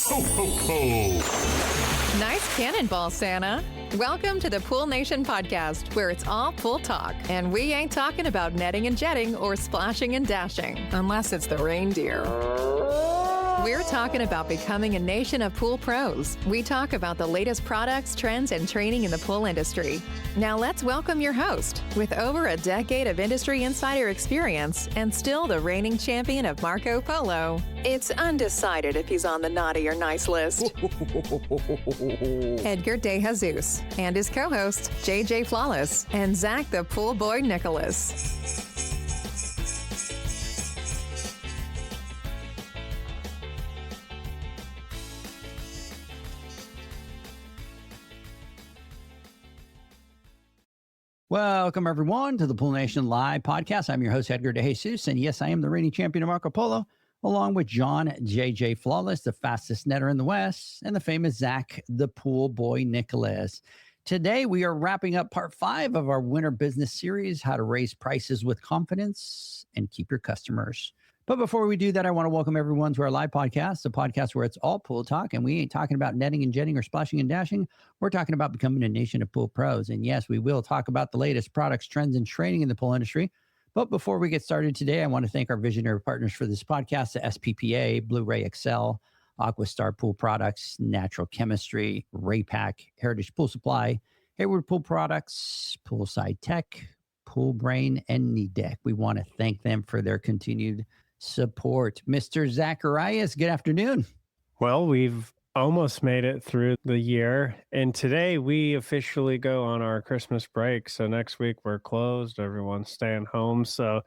Ho, ho, ho! Nice cannonball, Santa. Welcome to the Pool Nation podcast, where it's all pool talk. And we ain't talking about netting and jetting or splashing and dashing, unless it's the reindeer. We're talking about becoming a nation of pool pros. We talk about the latest products, trends, and training in the pool industry. Now let's welcome your host, with over a decade of industry insider experience and still the reigning champion of Marco Polo. It's undecided if he's on the naughty or nice list. Edgar De Jesus and his co-host, JJ Flawless and Zach the Pool Boy Nicholas. Welcome, everyone, to the Pool Nation Live podcast. I'm your host, Edgar De Jesus, and yes, I am the reigning champion of Marco Polo, along with John JJ Flawless, the fastest netter in the West, and the famous Zach, the Pool Boy Nicholas. Today, we are wrapping up part 5 of our winter business series, how to raise prices with confidence and keep your customers. But before we do that, I want to welcome everyone to our live podcast, a podcast where it's all pool talk, and we ain't talking about netting and jetting or splashing and dashing. We're talking about becoming a nation of pool pros. And yes, we will talk about the latest products, trends, and training in the pool industry. But before we get started today, I want to thank our visionary partners for this podcast, the SPPA, Blu-ray Excel, Aquastar Pool Products, Natural Chemistry, Raypack, Heritage Pool Supply, Hayward Pool Products, Poolside Tech, Pool Brain, and Knee Deck. We want to thank them for their continued support. Mr. Zacharias, good afternoon. Well, we've almost made it through the year, and today we officially go on our Christmas break. So next week we're closed, everyone's staying home. So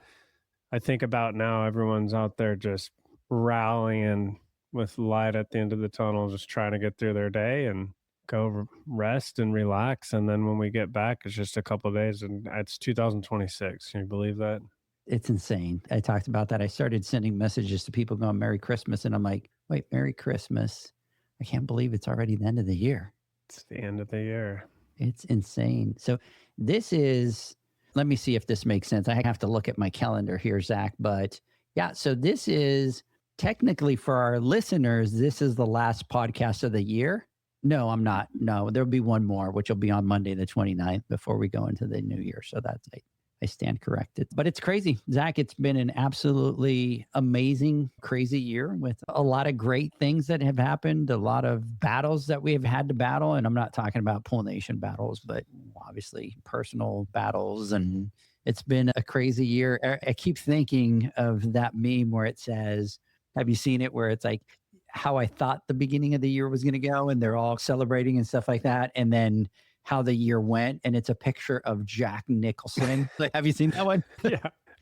I think about now everyone's out there just rallying with light at the end of the tunnel, just trying to get through their day and go rest and relax. And then when we get back, it's just a couple of days and it's 2026. Can you believe that? It's insane. I talked about that. I started sending messages to people going, Merry Christmas. And I'm like, wait, Merry Christmas. I can't believe it's already the end of the year. It's the end of the year. It's insane. So this is, let me see if this makes sense. I have to look at my calendar here, Zach. But yeah, so this is technically for our listeners, this is the last podcast of the year. No, I'm not. No, there'll be one more, which will be on Monday, the 29th, before we go into the new year. So that's it. I stand corrected. But it's crazy. Zach, it's been an absolutely amazing, crazy year with a lot of great things that have happened, a lot of battles that we have had to battle. And I'm not talking about Pool Nation battles, but obviously personal battles. And it's been a crazy year. I keep thinking of that meme where it says, have you seen it? Where it's like how I thought the beginning of the year was going to go and they're all celebrating and stuff like that. And then how the year went, and it's a picture of Jack Nicholson. Like, have you seen that one? Yeah,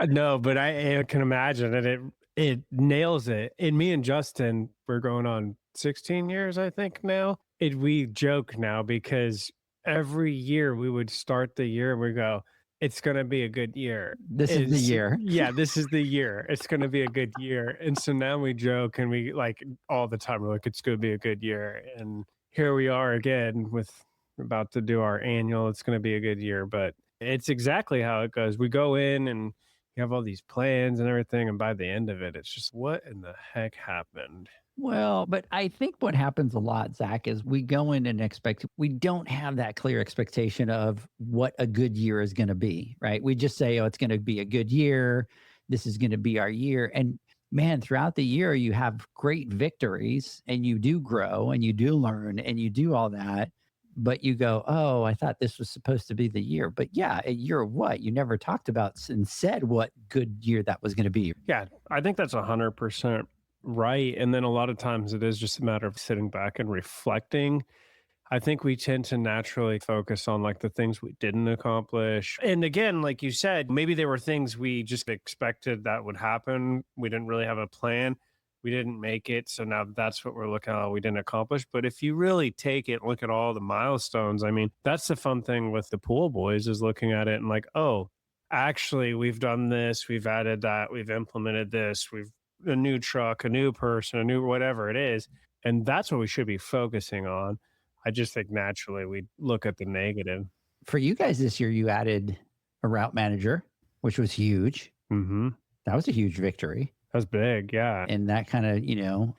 no, but I can imagine and it nails it. And me and Justin, we're going on 16 years, I think now. We joke now because every year we would start the year and we go, it's going to be a good year. This is the year. Yeah, this is the year. It's going to be a good year. And so now we joke and we like all the time, we're like, it's going to be a good year. And here we are again with about to do our annual. It's going to be a good year, but it's exactly how it goes. We go in and you have all these plans and everything. And by the end of it, it's just what in the heck happened? Well, but I think what happens a lot, Zach, is we go in and we don't have that clear expectation of what a good year is going to be, right? We just say, oh, it's going to be a good year. This is going to be our year. And man, throughout the year, you have great victories and you do grow and you do learn and you do all that. But you go, oh, I thought this was supposed to be the year. But yeah, a year of what? You never talked about and said what good year that was going to be. Yeah, I think that's 100% right. And then a lot of times it is just a matter of sitting back and reflecting. I think we tend to naturally focus on like the things we didn't accomplish. And again, like you said, maybe there were things we just expected that would happen. We didn't really have a plan. We didn't make it. So now that's what we're looking at. We didn't accomplish. But if you really take it, look at all the milestones. I mean, that's the fun thing with the pool boys is looking at it and like, oh, actually, we've done this. We've added that. We've implemented this. We've a new truck, a new person, a new whatever it is. And that's what we should be focusing on. I just think naturally we look at the negative. For you guys this year, you added a route manager, which was huge. Mm-hmm. That was a huge victory. That's big. Yeah. And that kind of,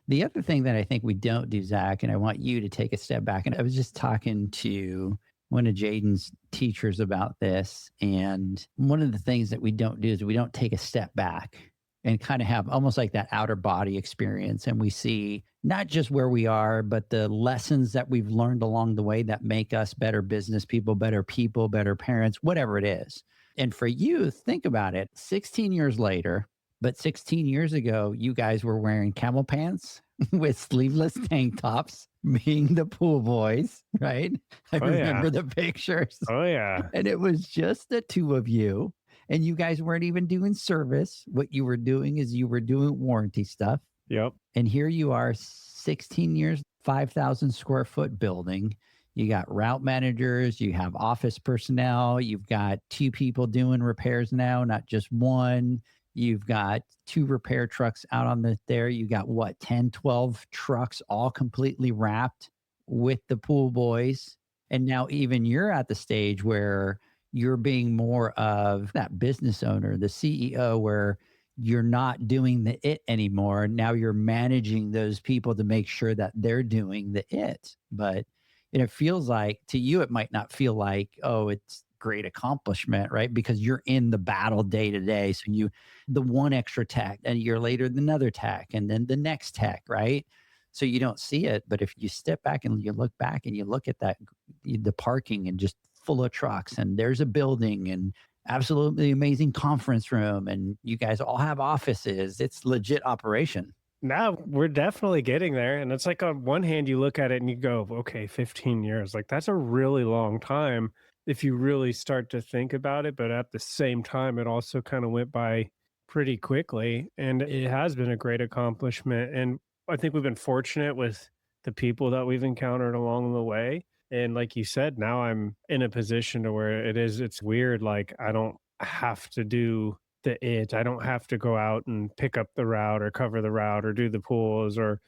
the other thing that I think we don't do, Zach, and I want you to take a step back. And I was just talking to one of Jaden's teachers about this. And one of the things that we don't do is we don't take a step back and kind of have almost like that outer body experience. And we see not just where we are, but the lessons that we've learned along the way that make us better business people, better parents, whatever it is. And for you, think about it, 16 years later, but 16 years ago, you guys were wearing camel pants with sleeveless tank tops, being the pool boys, right? I remember the pictures. Oh, yeah. And it was just the two of you. And you guys weren't even doing service. What you were doing is you were doing warranty stuff. Yep. And here you are, 16 years, 5,000 square foot building. You got route managers, you have office personnel, you've got 2 people doing repairs now, not just one. You've got 2 repair trucks out on there. You got 10, 12 trucks all completely wrapped with the pool boys. And now even you're at the stage where you're being more of that business owner, the CEO, where you're not doing the it anymore. Now you're managing those people to make sure that they're doing the it. But it feels like to you, it might not feel like, oh, it's great accomplishment, right? Because you're in the battle day to day. So the one extra tech, and a year later, another tech, and then the next tech, right? So you don't see it. But if you step back and you look back and you look at that, the parking and just full of trucks, and there's a building and absolutely amazing conference room, and you guys all have offices, it's legit operation. Now we're definitely getting there. And it's like on one hand, you look at it and you go, okay, 15 years, like that's a really long time if you really start to think about it. But at the same time, it also kind of went by pretty quickly, and it has been a great accomplishment. And I think we've been fortunate with the people that we've encountered along the way. And like you said, now I'm in a position to where it's weird. Like I don't have to do I don't have to go out and pick up the route or cover the route or do the pools, or,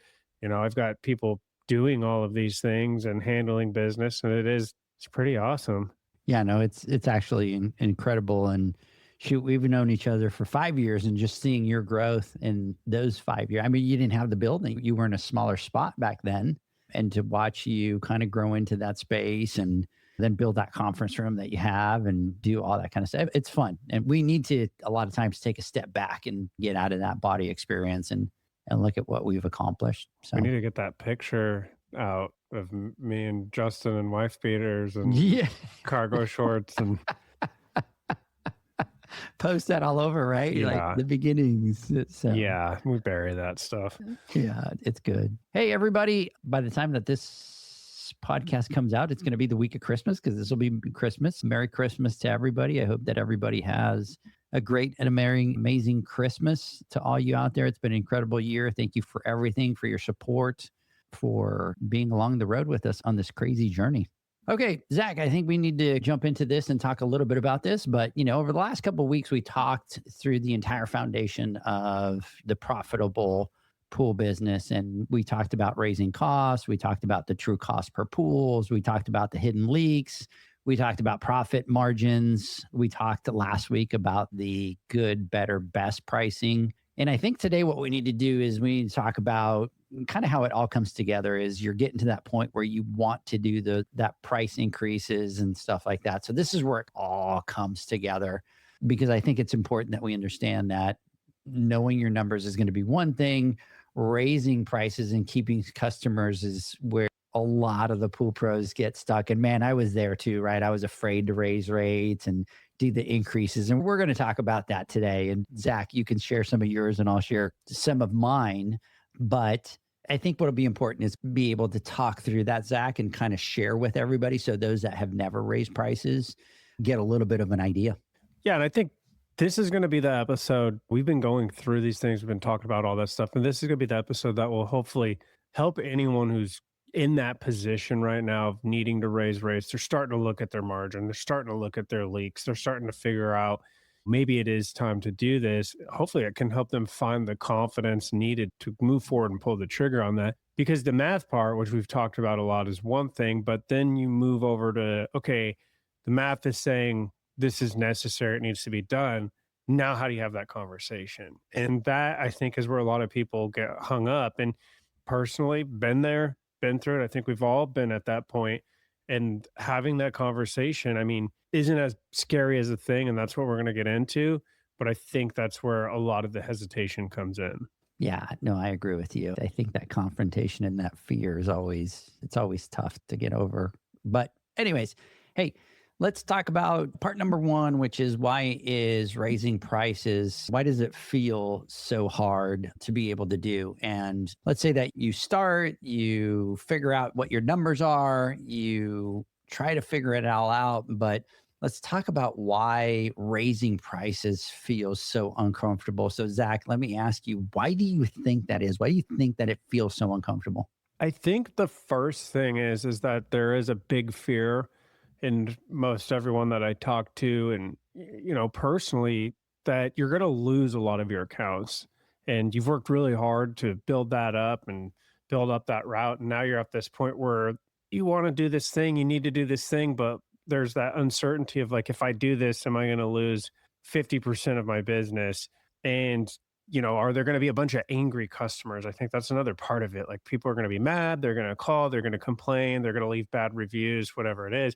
I've got people doing all of these things and handling business, and it's pretty awesome. Yeah, no, it's actually incredible. And shoot, we've known each other for 5 years, and just seeing your growth in those 5 years. I mean, you didn't have the building. You were in a smaller spot back then. And to watch you kind of grow into that space and then build that conference room that you have and do all that kind of stuff, it's fun. And we need to, a lot of times, take a step back and get out of that body experience and look at what we've accomplished. So we need to get that picture out of me and Justin and wife beaters and cargo shorts and post that all over, right? Yeah. Like the beginnings. So yeah, we bury that stuff. Yeah, it's good. Hey, everybody, by the time that this podcast comes out, it's going to be the week of Christmas, because this will be Christmas. Merry Christmas to everybody. I hope that everybody has a great and amazing Christmas. To all you out there, it's been an incredible year. Thank you for everything, for your support, for being along the road with us on this crazy journey. Okay, Zach, I think we need to jump into this and talk a little bit about this. But, over the last couple of weeks, we talked through the entire foundation of the profitable pool business. And we talked about raising costs. We talked about the true cost per pools. We talked about the hidden leaks. We talked about profit margins. We talked last week about the good, better, best pricing. And I think today what we need to do is we need to talk about kind of how it all comes together. Is you're getting to that point where you want to do that price increases and stuff like that. So this is where it all comes together, because I think it's important that we understand that knowing your numbers is going to be one thing. Raising prices and keeping customers is where a lot of the pool pros get stuck. And man, I was there too, right? I was afraid to raise rates and do the increases. And we're going to talk about that today. And Zach, you can share some of yours and I'll share some of mine. But I think what'll be important is be able to talk through that, Zach, and kind of share with everybody. So those that have never raised prices get a little bit of an idea. Yeah. And I think this is going to be the episode. We've been going through these things. We've been talking about all that stuff. And this is going to be the episode that will hopefully help anyone who's in that position right now of needing to raise rates. They're starting to look at their margin. They're starting to look at their leaks. They're starting to figure out maybe it is time to do this. Hopefully it can help them find the confidence needed to move forward and pull the trigger on that. Because the math part, which we've talked about a lot, is one thing, but then you move over to, okay, the math is saying this is necessary, it needs to be done. Now, how do you have that conversation? And that, I think, is where a lot of people get hung up. And personally, been there, been through it. I think we've all been at that point. And having that conversation, I mean, isn't as scary as a thing. And that's what we're going to get into. But I think that's where a lot of the hesitation comes in. Yeah, no, I agree with you. I think that confrontation and that fear is it's always tough to get over. But anyways, hey, let's talk about part number one, which is why is raising prices? Why does it feel so hard to be able to do? And let's say that you start, you figure out what your numbers are, you try to figure it all out, but let's talk about why raising prices feels so uncomfortable. So, Zach, let me ask you, why do you think that is? Why do you think that it feels so uncomfortable? I think the first thing is that there is a big fear in most everyone that I talk to, and personally, that you're going to lose a lot of your accounts, and you've worked really hard to build that up and build up that route, and now you're at this point where you want to do this thing, you need to do this thing, but there's that uncertainty of like, if I do this, am I going to lose 50% of my business? And are there going to be a bunch of angry customers? I think that's another part of it. Like, people are going to be mad, they're going to call, they're going to complain, they're going to leave bad reviews, whatever it is.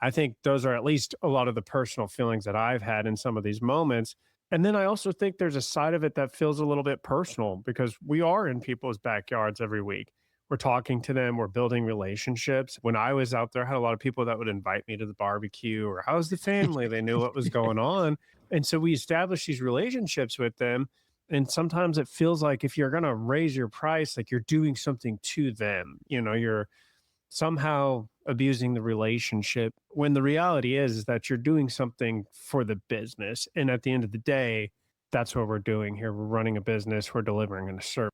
I think those are at least a lot of the personal feelings that I've had in some of these moments. And then I also think there's a side of it that feels a little bit personal, because we are in people's backyards every week. We're talking to them, we're building relationships. When I was out there, I had a lot of people that would invite me to the barbecue, or how's the family? They knew what was going on. And so we established these relationships with them. And sometimes it feels like if you're going to raise your price, like you're doing something to them, you're somehow abusing the relationship, when the reality is that you're doing something for the business. And at the end of the day, that's what we're doing here. We're running a business, we're delivering a service.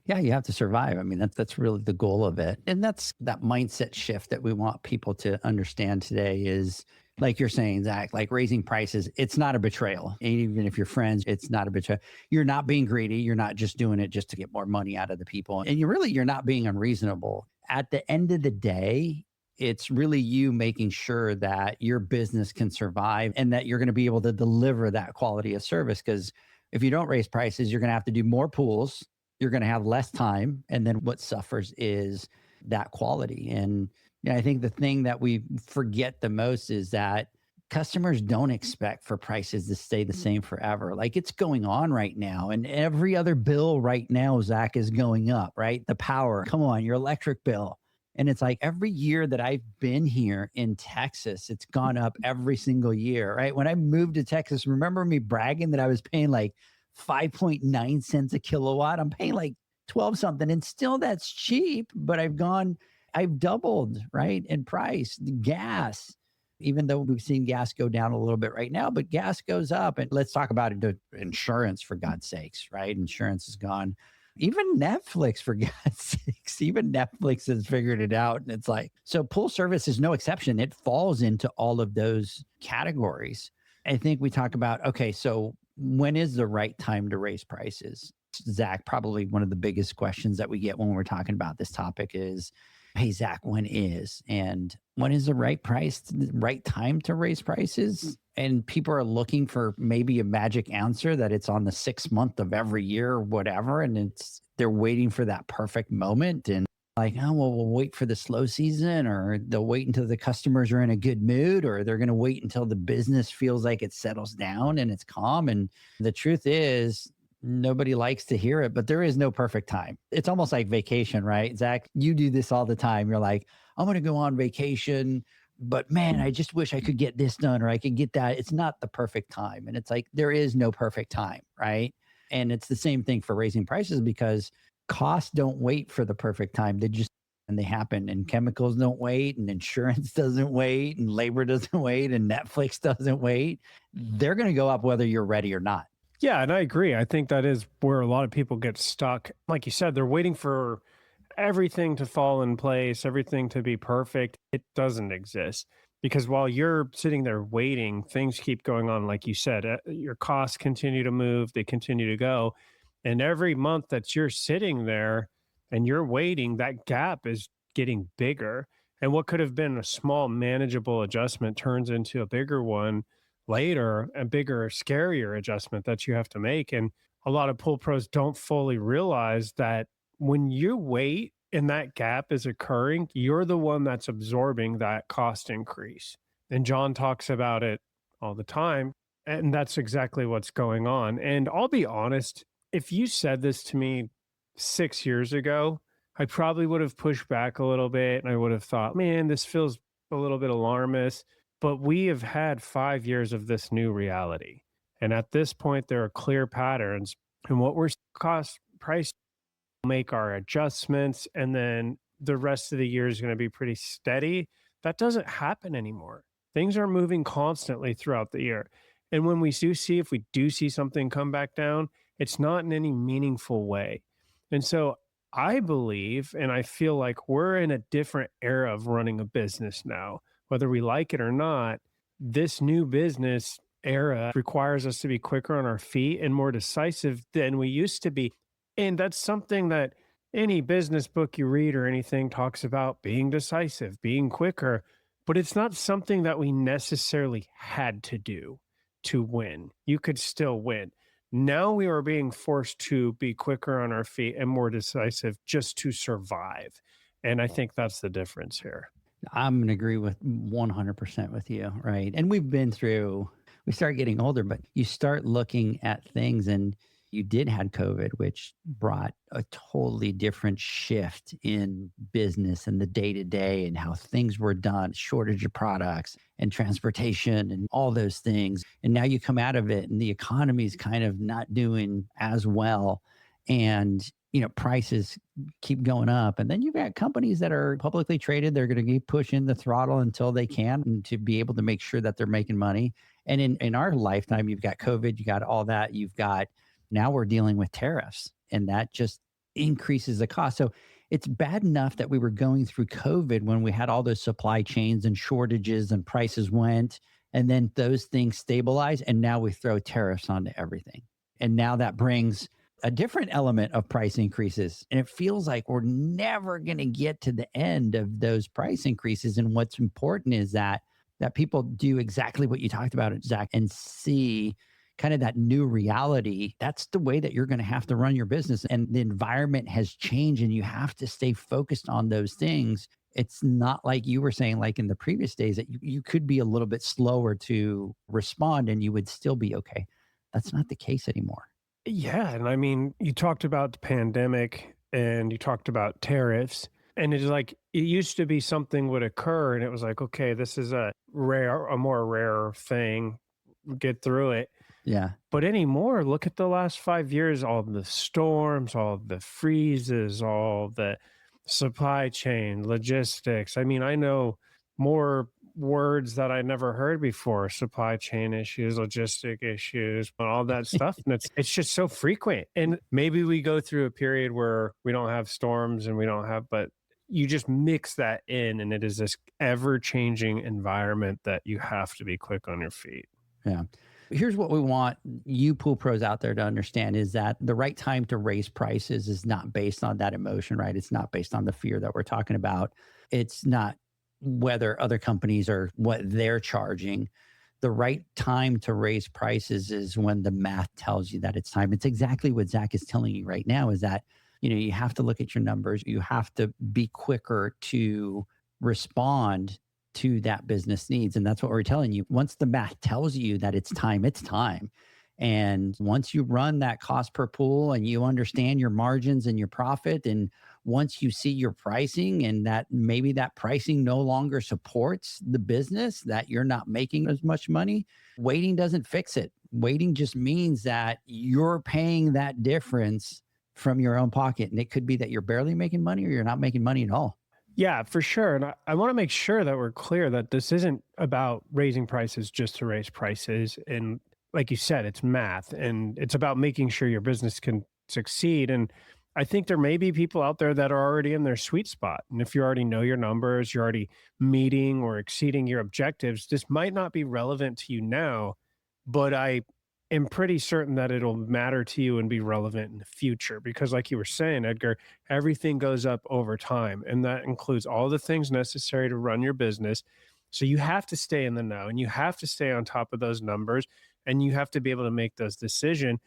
Yeah, you have to survive. I mean, that's really the goal of it. And that's that mindset shift that we want people to understand today is, like you're saying, Zach, like raising prices, it's not a betrayal. And even if you're friends, it's not a betrayal. You're not being greedy. You're not just doing it just to get more money out of the people. And you're not being unreasonable. At the end of the day, it's really you making sure that your business can survive and that you're going to be able to deliver that quality of service. Because if you don't raise prices, you're going to have to do more pools. You're going to have less time. And then what suffers is that quality. And I think the thing that we forget the most is that customers don't expect for prices to stay the same forever. Like, it's going on right now. And every other bill right now, Zach, is going up, right? The power, come on, your electric bill. And it's like every year that I've been here in Texas, it's gone up every single year, right? When I moved to Texas, remember me bragging that I was paying like 5.9 cents a kilowatt? I'm paying like 12 something, and still that's cheap, but I've doubled, right, in price. The gas, even though we've seen gas go down a little bit right now, but gas goes up. And let's talk about it, insurance, for God's sakes, right? Insurance is gone. Even Netflix, for God's sakes, even Netflix has figured it out. And it's like, so pool service is no exception. It falls into all of those categories. I think we talk about, okay, so when is the right time to raise prices? Zach, probably one of the biggest questions that we get when we're talking about this topic is, hey, Zach, when is the right time to raise prices? And people are looking for maybe a magic answer that it's on the 6th month of every year or whatever. And they're waiting for that perfect moment. And like, oh, well, we'll wait for the slow season, or they'll wait until the customers are in a good mood, or they're going to wait until the business feels like it settles down and it's calm. And the truth is, nobody likes to hear it, but there is no perfect time. It's almost like vacation, right? Zach, you do this all the time. You're like, I'm going to go on vacation, but man, I just wish I could get this done, or I could get that. It's not the perfect time. And it's like, there is no perfect time, right? And it's the same thing for raising prices, because costs don't wait for the perfect time. They happen, and chemicals don't wait, and insurance doesn't wait, and labor doesn't wait, and Netflix doesn't wait. They're going to go up whether you're ready or not. Yeah, and I agree. I think that is where a lot of people get stuck. Like you said, they're waiting for everything to fall in place, everything to be perfect. It doesn't exist, because while you're sitting there waiting, things keep going on. Like you said, your costs continue to move, they continue to go. And every month that you're sitting there and you're waiting, that gap is getting bigger. And what could have been a small manageable adjustment turns into a bigger one. later, a bigger, scarier adjustment that you have to make. And a lot of pool pros don't fully realize that when you wait and that gap is occurring, you're the one that's absorbing that cost increase. And John talks about it all the time. And that's exactly what's going on. And I'll be honest, if you said this to me 6 years ago, I probably would have pushed back a little bit and I would have thought, man, this feels a little bit alarmist. But we have had 5 years of this new reality. And at this point, there are clear patterns. And what we're cost price make our adjustments. And then the rest of the year is going to be pretty steady. That doesn't happen anymore. Things are moving constantly throughout the year. And when we do see, if we do see something come back down, it's not in any meaningful way. And so I believe, and I feel like we're in a different era of running a business now, whether we like it or not. This new business era requires us to be quicker on our feet and more decisive than we used to be. And that's something that any business book you read or anything talks about, being decisive, being quicker, but it's not something that we necessarily had to do to win. You could still win. Now we are being forced to be quicker on our feet and more decisive just to survive. And I think that's the difference here. I'm going to agree with 100% with you, right? And we start getting older, but you start looking at things, and you did had COVID, which brought a totally different shift in business and the day-to-day and how things were done, shortage of products and transportation and all those things. And now you come out of it and the economy is kind of not doing as well. And prices keep going up. And then you've got companies that are publicly traded. They're going to keep pushing the throttle until they can, and to be able to make sure that they're making money. And in our lifetime, you've got COVID, you got all that. Now we're dealing with tariffs, and that just increases the cost. So it's bad enough that we were going through COVID when we had all those supply chains and shortages and prices went, and then those things stabilize. And now we throw tariffs onto everything. And now that brings a different element of price increases. And it feels like we're never going to get to the end of those price increases. And what's important is that people do exactly what you talked about, Zach, and see kind of that new reality. That's the way that you're going to have to run your business. And the environment has changed, and you have to stay focused on those things. It's not like you were saying, like in the previous days, that you could be a little bit slower to respond and you would still be okay. That's not the case anymore. Yeah. And I mean, you talked about the pandemic and you talked about tariffs, and it's like, it used to be something would occur and it was like, okay, this is a more rare thing. Get through it. Yeah. But anymore, look at the last 5 years, all the storms, all the freezes, all the supply chain, logistics. I mean, I know more words that I never heard before: supply chain issues, logistic issues, and all that stuff. And it's just so frequent. And maybe we go through a period where we don't have storms and but you just mix that in, and it is this ever-changing environment that you have to be quick on your feet. Yeah. Here's what we want you pool pros out there to understand is that the right time to raise prices is not based on that emotion, right? It's not based on the fear that we're talking about. It's not whether other companies are what they're charging. The right time to raise prices is when the math tells you that it's time. It's exactly what Zach is telling you right now, is that, you have to look at your numbers. You have to be quicker to respond to that business needs. And that's what we're telling you. Once the math tells you that it's time, it's time. And once you run that cost per pool and you understand your margins and your profit, and once you see your pricing and that maybe that pricing no longer supports the business, that you're not making as much money, waiting doesn't fix it. Waiting just means that you're paying that difference from your own pocket. And it could be that you're barely making money or you're not making money at all. Yeah, for sure. And I want to make sure that we're clear that this isn't about raising prices just to raise prices. And like you said, it's math, and it's about making sure your business can succeed. And I think there may be people out there that are already in their sweet spot. And if you already know your numbers, you're already meeting or exceeding your objectives, this might not be relevant to you now, but I am pretty certain that it'll matter to you and be relevant in the future. Because like you were saying, Edgar, everything goes up over time. And that includes all the things necessary to run your business. So you have to stay in the know and you have to stay on top of those numbers and you have to be able to make those decisions.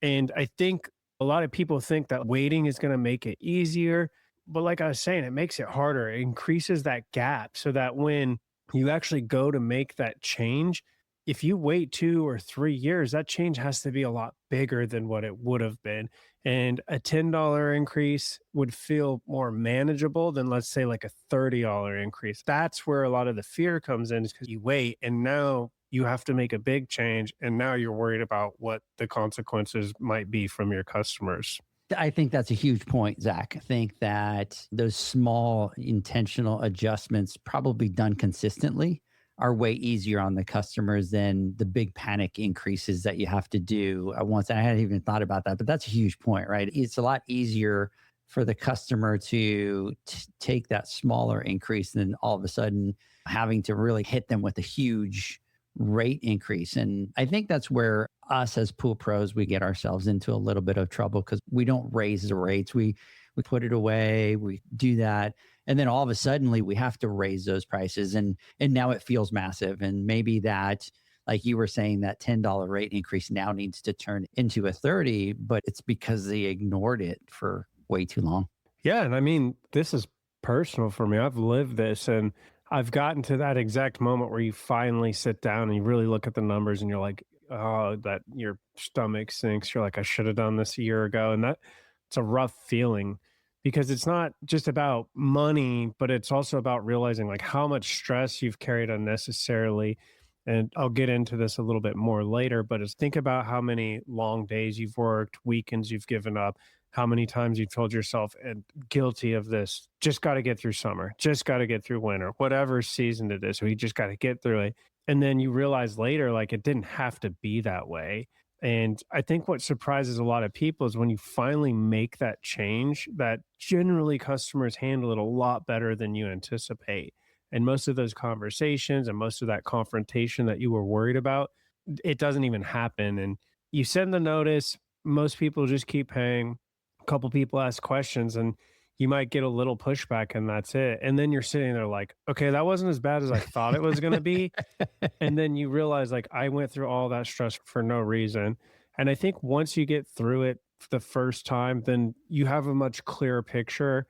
And I think a lot of people think that waiting is going to make it easier. But like I was saying, it makes it harder. It increases that gap so that when you actually go to make that change, if you wait 2 or 3 years, that change has to be a lot bigger than what it would have been. And a $10 increase would feel more manageable than, let's say, like a $30 increase. That's where a lot of the fear comes in, is because you wait and now you have to make a big change. And now you're worried about what the consequences might be from your customers. I think that's a huge point, Zach. I think that those small intentional adjustments, probably done consistently, are way easier on the customers than the big panic increases that you have to do at once. And I hadn't even thought about that, but that's a huge point, right? It's a lot easier for the customer to take that smaller increase than all of a sudden having to really hit them with a huge rate increase. And I think that's where us as pool pros, we get ourselves into a little bit of trouble because we don't raise the rates. We put it away, we do that. And then all of a sudden we have to raise those prices. And now it feels massive. And maybe that, like you were saying, that $10 rate increase now needs to turn into a 30, but it's because they ignored it for way too long. Yeah. And I mean, this is personal for me. I've lived this and I've gotten to that exact moment where you finally sit down and you really look at the numbers and you're like, oh, that your stomach sinks. You're like, I should have done this a year ago. And it's a rough feeling because it's not just about money, but it's also about realizing like how much stress you've carried unnecessarily. And I'll get into this a little bit more later, but it's think about how many long days you've worked, weekends you've given up, how many times you've told yourself, and guilty of this, just got to get through summer, just got to get through winter, whatever season it is. So you just got to get through it. And then you realize later, like it didn't have to be that way. And I think what surprises a lot of people is when you finally make that change, that generally customers handle it a lot better than you anticipate. And most of those conversations and most of that confrontation that you were worried about, it doesn't even happen. And you send the notice, most people just keep paying. A couple people ask questions and you might get a little pushback and that's it. And then you're sitting there like, okay, that wasn't as bad as I thought it was going to be. And then you realize like I went through all that stress for no reason. And I think once you get through it the first time, then you have a much clearer picture.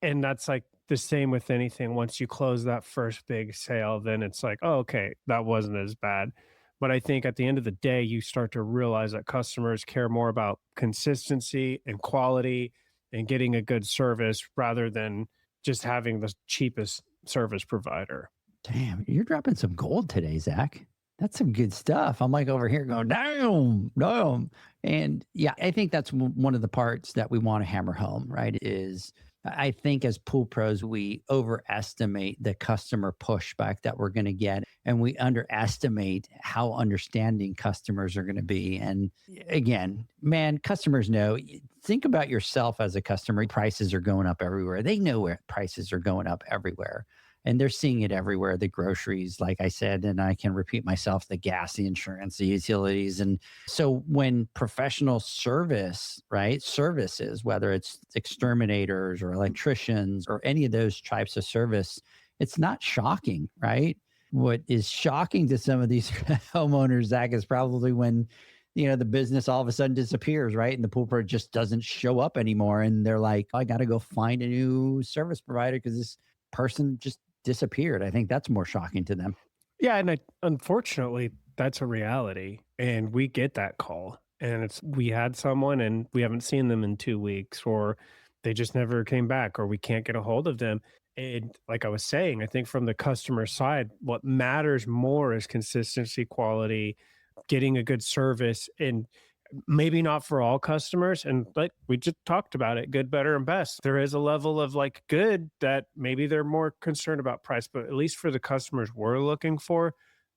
And that's like the same with anything. Once you close that first big sale, then it's like, oh, okay, that wasn't as bad. But I think at the end of the day, you start to realize that customers care more about consistency and quality and getting a good service rather than just having the cheapest service provider. Damn, you're dropping some gold today, Zach. That's some good stuff. I'm like over here going, damn. And yeah, I think that's one of the parts that we want to hammer home, right? Is I think as pool pros, we overestimate the customer pushback that we're going to get, and we underestimate how understanding customers are going to be. And again, man, customers know. Think about yourself as a customer. Prices are going up everywhere. They know where prices are going up everywhere. And they're seeing it everywhere. The groceries, like I said, and I can repeat myself, the gas, the insurance, the utilities. And so when professional service, right, services, whether it's exterminators or electricians or any of those types of service, it's not shocking, right? What is shocking to some of these homeowners, Zach, is probably when, the business all of a sudden disappears, right? And the pool pro just doesn't show up anymore. And they're like, I got to go find a new service provider because this person just disappeared. I think that's more shocking to them. Yeah. And unfortunately, that's a reality. And we get that call. And we had someone and we haven't seen them in 2 weeks, or they just never came back, or we can't get a hold of them. And like I was saying, I think from the customer side, what matters more is consistency, quality, getting a good service, and maybe not for all customers. And like we just talked about it, good, better, and best. There is a level of like good that maybe they're more concerned about price, but at least for the customers we're looking for,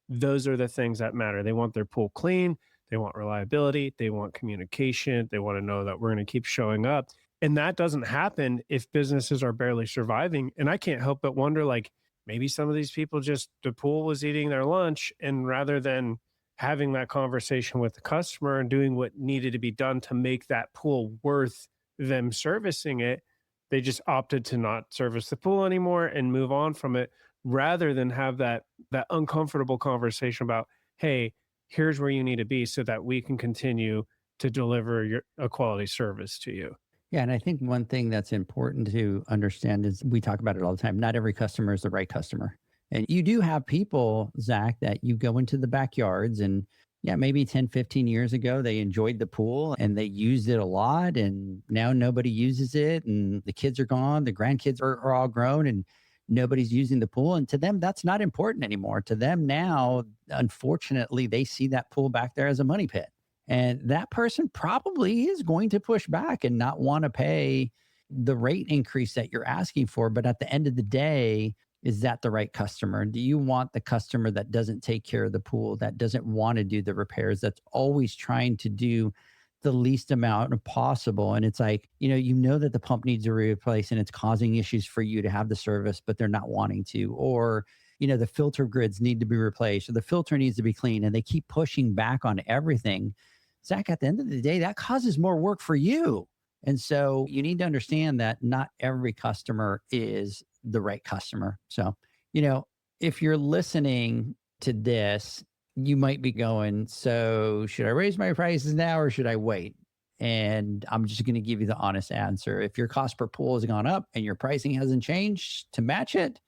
those are the things that matter. They want their pool clean. They want reliability. They want communication. They want to know that we're going to keep showing up. And that doesn't happen if businesses are barely surviving. And I can't help but wonder, like, maybe some of these people just, the pool was eating their lunch, and rather than having that conversation with the customer and doing what needed to be done to make that pool worth them servicing it, they just opted to not service the pool anymore and move on from it, rather than have that uncomfortable conversation about, hey, here's where you need to be so that we can continue to deliver a quality service to you. Yeah. And I think one thing that's important to understand is we talk about it all the time. Not every customer is the right customer. And you do have people, Zach, that you go into the backyards and yeah, maybe 10, 15 years ago, they enjoyed the pool and they used it a lot. And now nobody uses it and the kids are gone. The grandkids are all grown and nobody's using the pool. And to them, that's not important anymore. To them now, unfortunately, they see that pool back there as a money pit. And that person probably is going to push back and not want to pay the rate increase that you're asking for. But at the end of the day, is that the right customer? Do you want the customer that doesn't take care of the pool, that doesn't want to do the repairs, that's always trying to do the least amount possible? And it's like, you know that the pump needs to be replaced and it's causing issues for you to have the service, but they're not wanting to. Or, the filter grids need to be replaced or the filter needs to be cleaned and they keep pushing back on everything. Zach, at the end of the day, that causes more work for you. And so you need to understand that not every customer is the right customer. So, if you're listening to this, you might be going, so should I raise my prices now or should I wait? And I'm just going to give you the honest answer. If your cost per pool has gone up and your pricing hasn't changed to match it,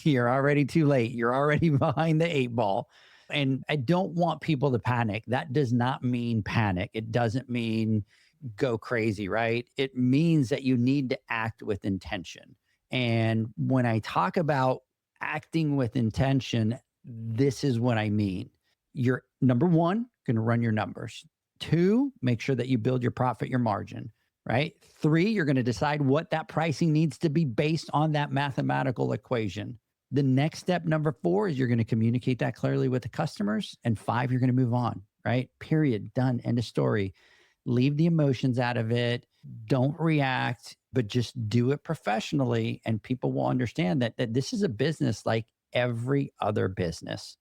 you're already too late. You're already behind the 8 ball. And I don't want people to panic. That does not mean panic. It doesn't mean go crazy, right? It means that you need to act with intention. And when I talk about acting with intention, this is what I mean. You're, number one, going to run your numbers. 2, make sure that you build your profit, your margin, right? 3, you're going to decide what that pricing needs to be based on that mathematical equation. The next step, number 4, is you're going to communicate that clearly with the customers. And 5, you're going to move on, right? Period. Done. End of story. Leave the emotions out of it. Don't react, but just do it professionally. And people will understand that this is a business like every other business.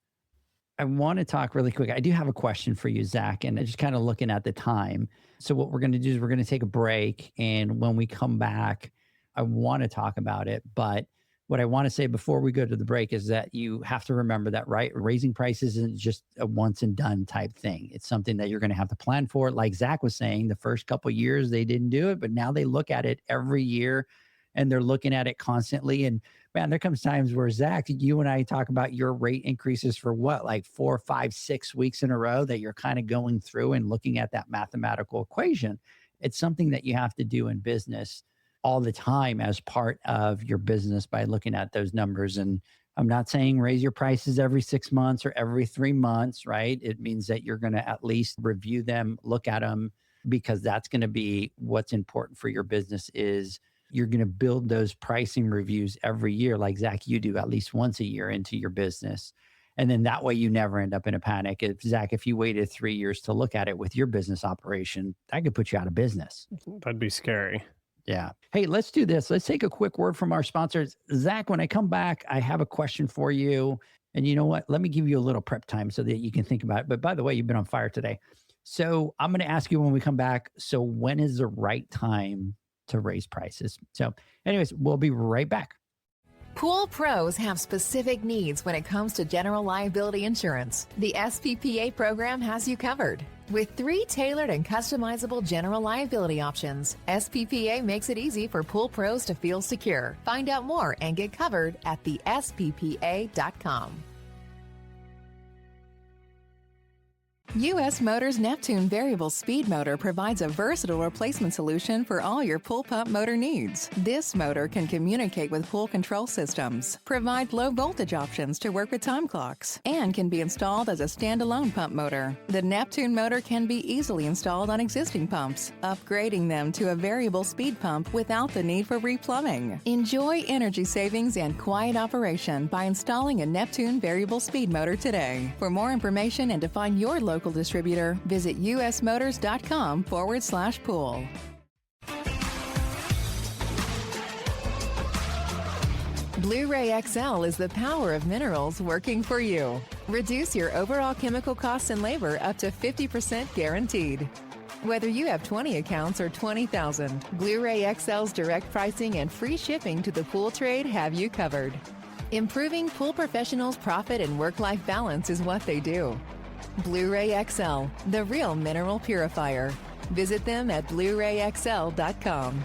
I want to talk really quick. I do have a question for you, Zach, and just kind of looking at the time. So what we're going to do is we're going to take a break. And when we come back, I want to talk about it. But what I want to say before we go to the break is that you have to remember that, right? Raising prices isn't just a once and done type thing. It's something that you're going to have to plan for. Like Zach was saying, the first couple of years, they didn't do it, but now they look at it every year and they're looking at it constantly. And man, there comes times where Zach, you and I talk about your rate increases for what, like 4, 5, 6 weeks in a row that you're kind of going through and looking at that mathematical equation. It's something that you have to do in business all the time as part of your business by looking at those numbers. And I'm not saying raise your prices every 6 months or every 3 months, right? It means that you're going to at least review them, look at them, because that's going to be what's important for your business. Is you're going to build those pricing reviews every year, like Zach, you do at least once a year into your business. And then that way you never end up in a panic. If you waited 3 years to look at it with your business operation, that could put you out of business. That'd be scary. Yeah. Hey, let's do this. Let's take a quick word from our sponsors. Zach, when I come back, I have a question for you. And you know what? Let me give you a little prep time so that you can think about it. But by the way, you've been on fire today. So I'm going to ask you when we come back. So when is the right time to raise prices? So anyways, we'll be right back. Pool pros have specific needs when it comes to general liability insurance. The SPPA program has you covered. With 3 tailored and customizable general liability options, SPPA makes it easy for pool pros to feel secure. Find out more and get covered at thesppa.com. U.S. Motors Neptune Variable Speed Motor provides a versatile replacement solution for all your pool pump motor needs. This motor can communicate with pool control systems, provide low voltage options to work with time clocks, and can be installed as a standalone pump motor. The Neptune motor can be easily installed on existing pumps, upgrading them to a variable speed pump without the need for replumbing. Enjoy energy savings and quiet operation by installing a Neptune Variable Speed Motor today. For more information and to find your local distributor, visit usmotors.com/pool. Blu-ray XL is the power of minerals working for you. Reduce your overall chemical costs and labor up to 50% guaranteed. Whether you have 20 accounts or 20,000, Blu-ray XL's direct pricing and free shipping to the pool trade have you covered. Improving pool professionals' profit and work-life balance is what they do. Blu-ray XL, the real mineral purifier. Visit them at BluRayXL.com.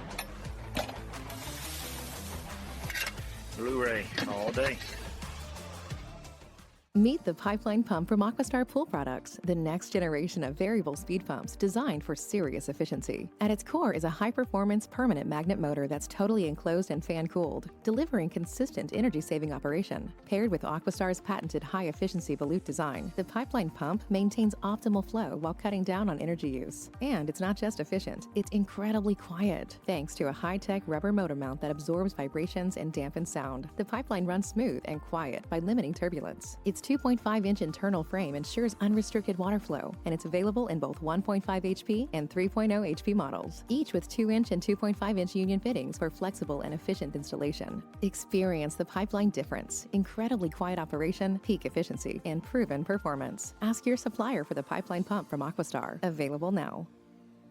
Blu-ray all day. Meet the pipeline pump from Aquastar Pool Products, the next generation of variable speed pumps designed for serious efficiency. At its core is a high-performance permanent magnet motor that's totally enclosed and fan-cooled, delivering consistent energy-saving operation. Paired with Aquastar's patented high-efficiency volute design, the pipeline pump maintains optimal flow while cutting down on energy use. And it's not just efficient, it's incredibly quiet. Thanks to a high-tech rubber motor mount that absorbs vibrations and dampens sound, the pipeline runs smooth and quiet by limiting turbulence. Its 2.5-inch internal frame ensures unrestricted water flow, and it's available in both 1.5 HP and 3.0 HP models, each with 2-inch and 2.5-inch union fittings for flexible and efficient installation. Experience the pipeline difference: incredibly quiet operation, peak efficiency, and proven performance. Ask your supplier for the pipeline pump from Aquastar. Available now.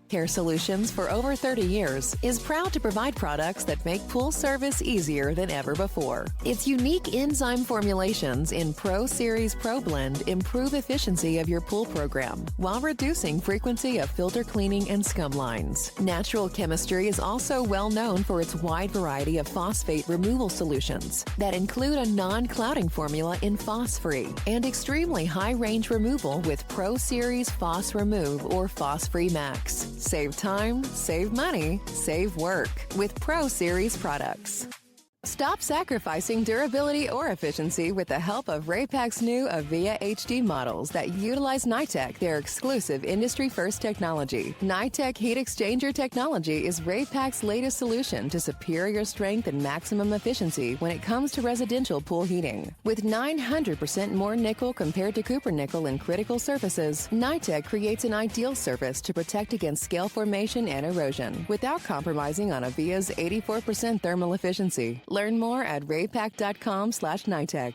Care Solutions, for over 30 years, is proud to provide products that make pool service easier than ever before. Its unique enzyme formulations in Pro Series Pro Blend improve efficiency of your pool program while reducing frequency of filter cleaning and scum lines. Natural Chemistry is also well known for its wide variety of phosphate removal solutions that include a non-clouding formula in Phos-Free and extremely high-range removal with Pro Series Phos Remove or Phos-Free Max. Save time, save money, save work with Pro Series products. Stop sacrificing durability or efficiency with the help of Raypak's new Avia HD models that utilize NITEC, their exclusive industry-first technology. NITEC heat exchanger technology is Raypak's latest solution to superior strength and maximum efficiency when it comes to residential pool heating. With 900% more nickel compared to copper nickel in critical surfaces, NITEC creates an ideal surface to protect against scale formation and erosion without compromising on Avia's 84% thermal efficiency. Learn more at raypak.com/NITEC.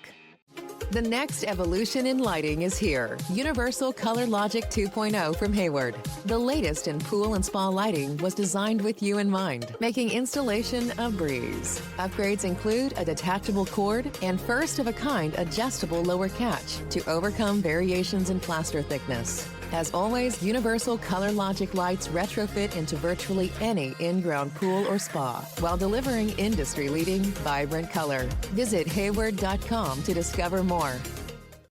The next evolution in lighting is here. Universal Color Logic 2.0 from Hayward. The latest in pool and spa lighting was designed with you in mind, making installation a breeze. Upgrades include a detachable cord and first-of-a-kind adjustable lower catch to overcome variations in plaster thickness. As always, Universal Color Logic lights retrofit into virtually any in-ground pool or spa while delivering industry-leading, vibrant color. Visit Hayward.com to discover more.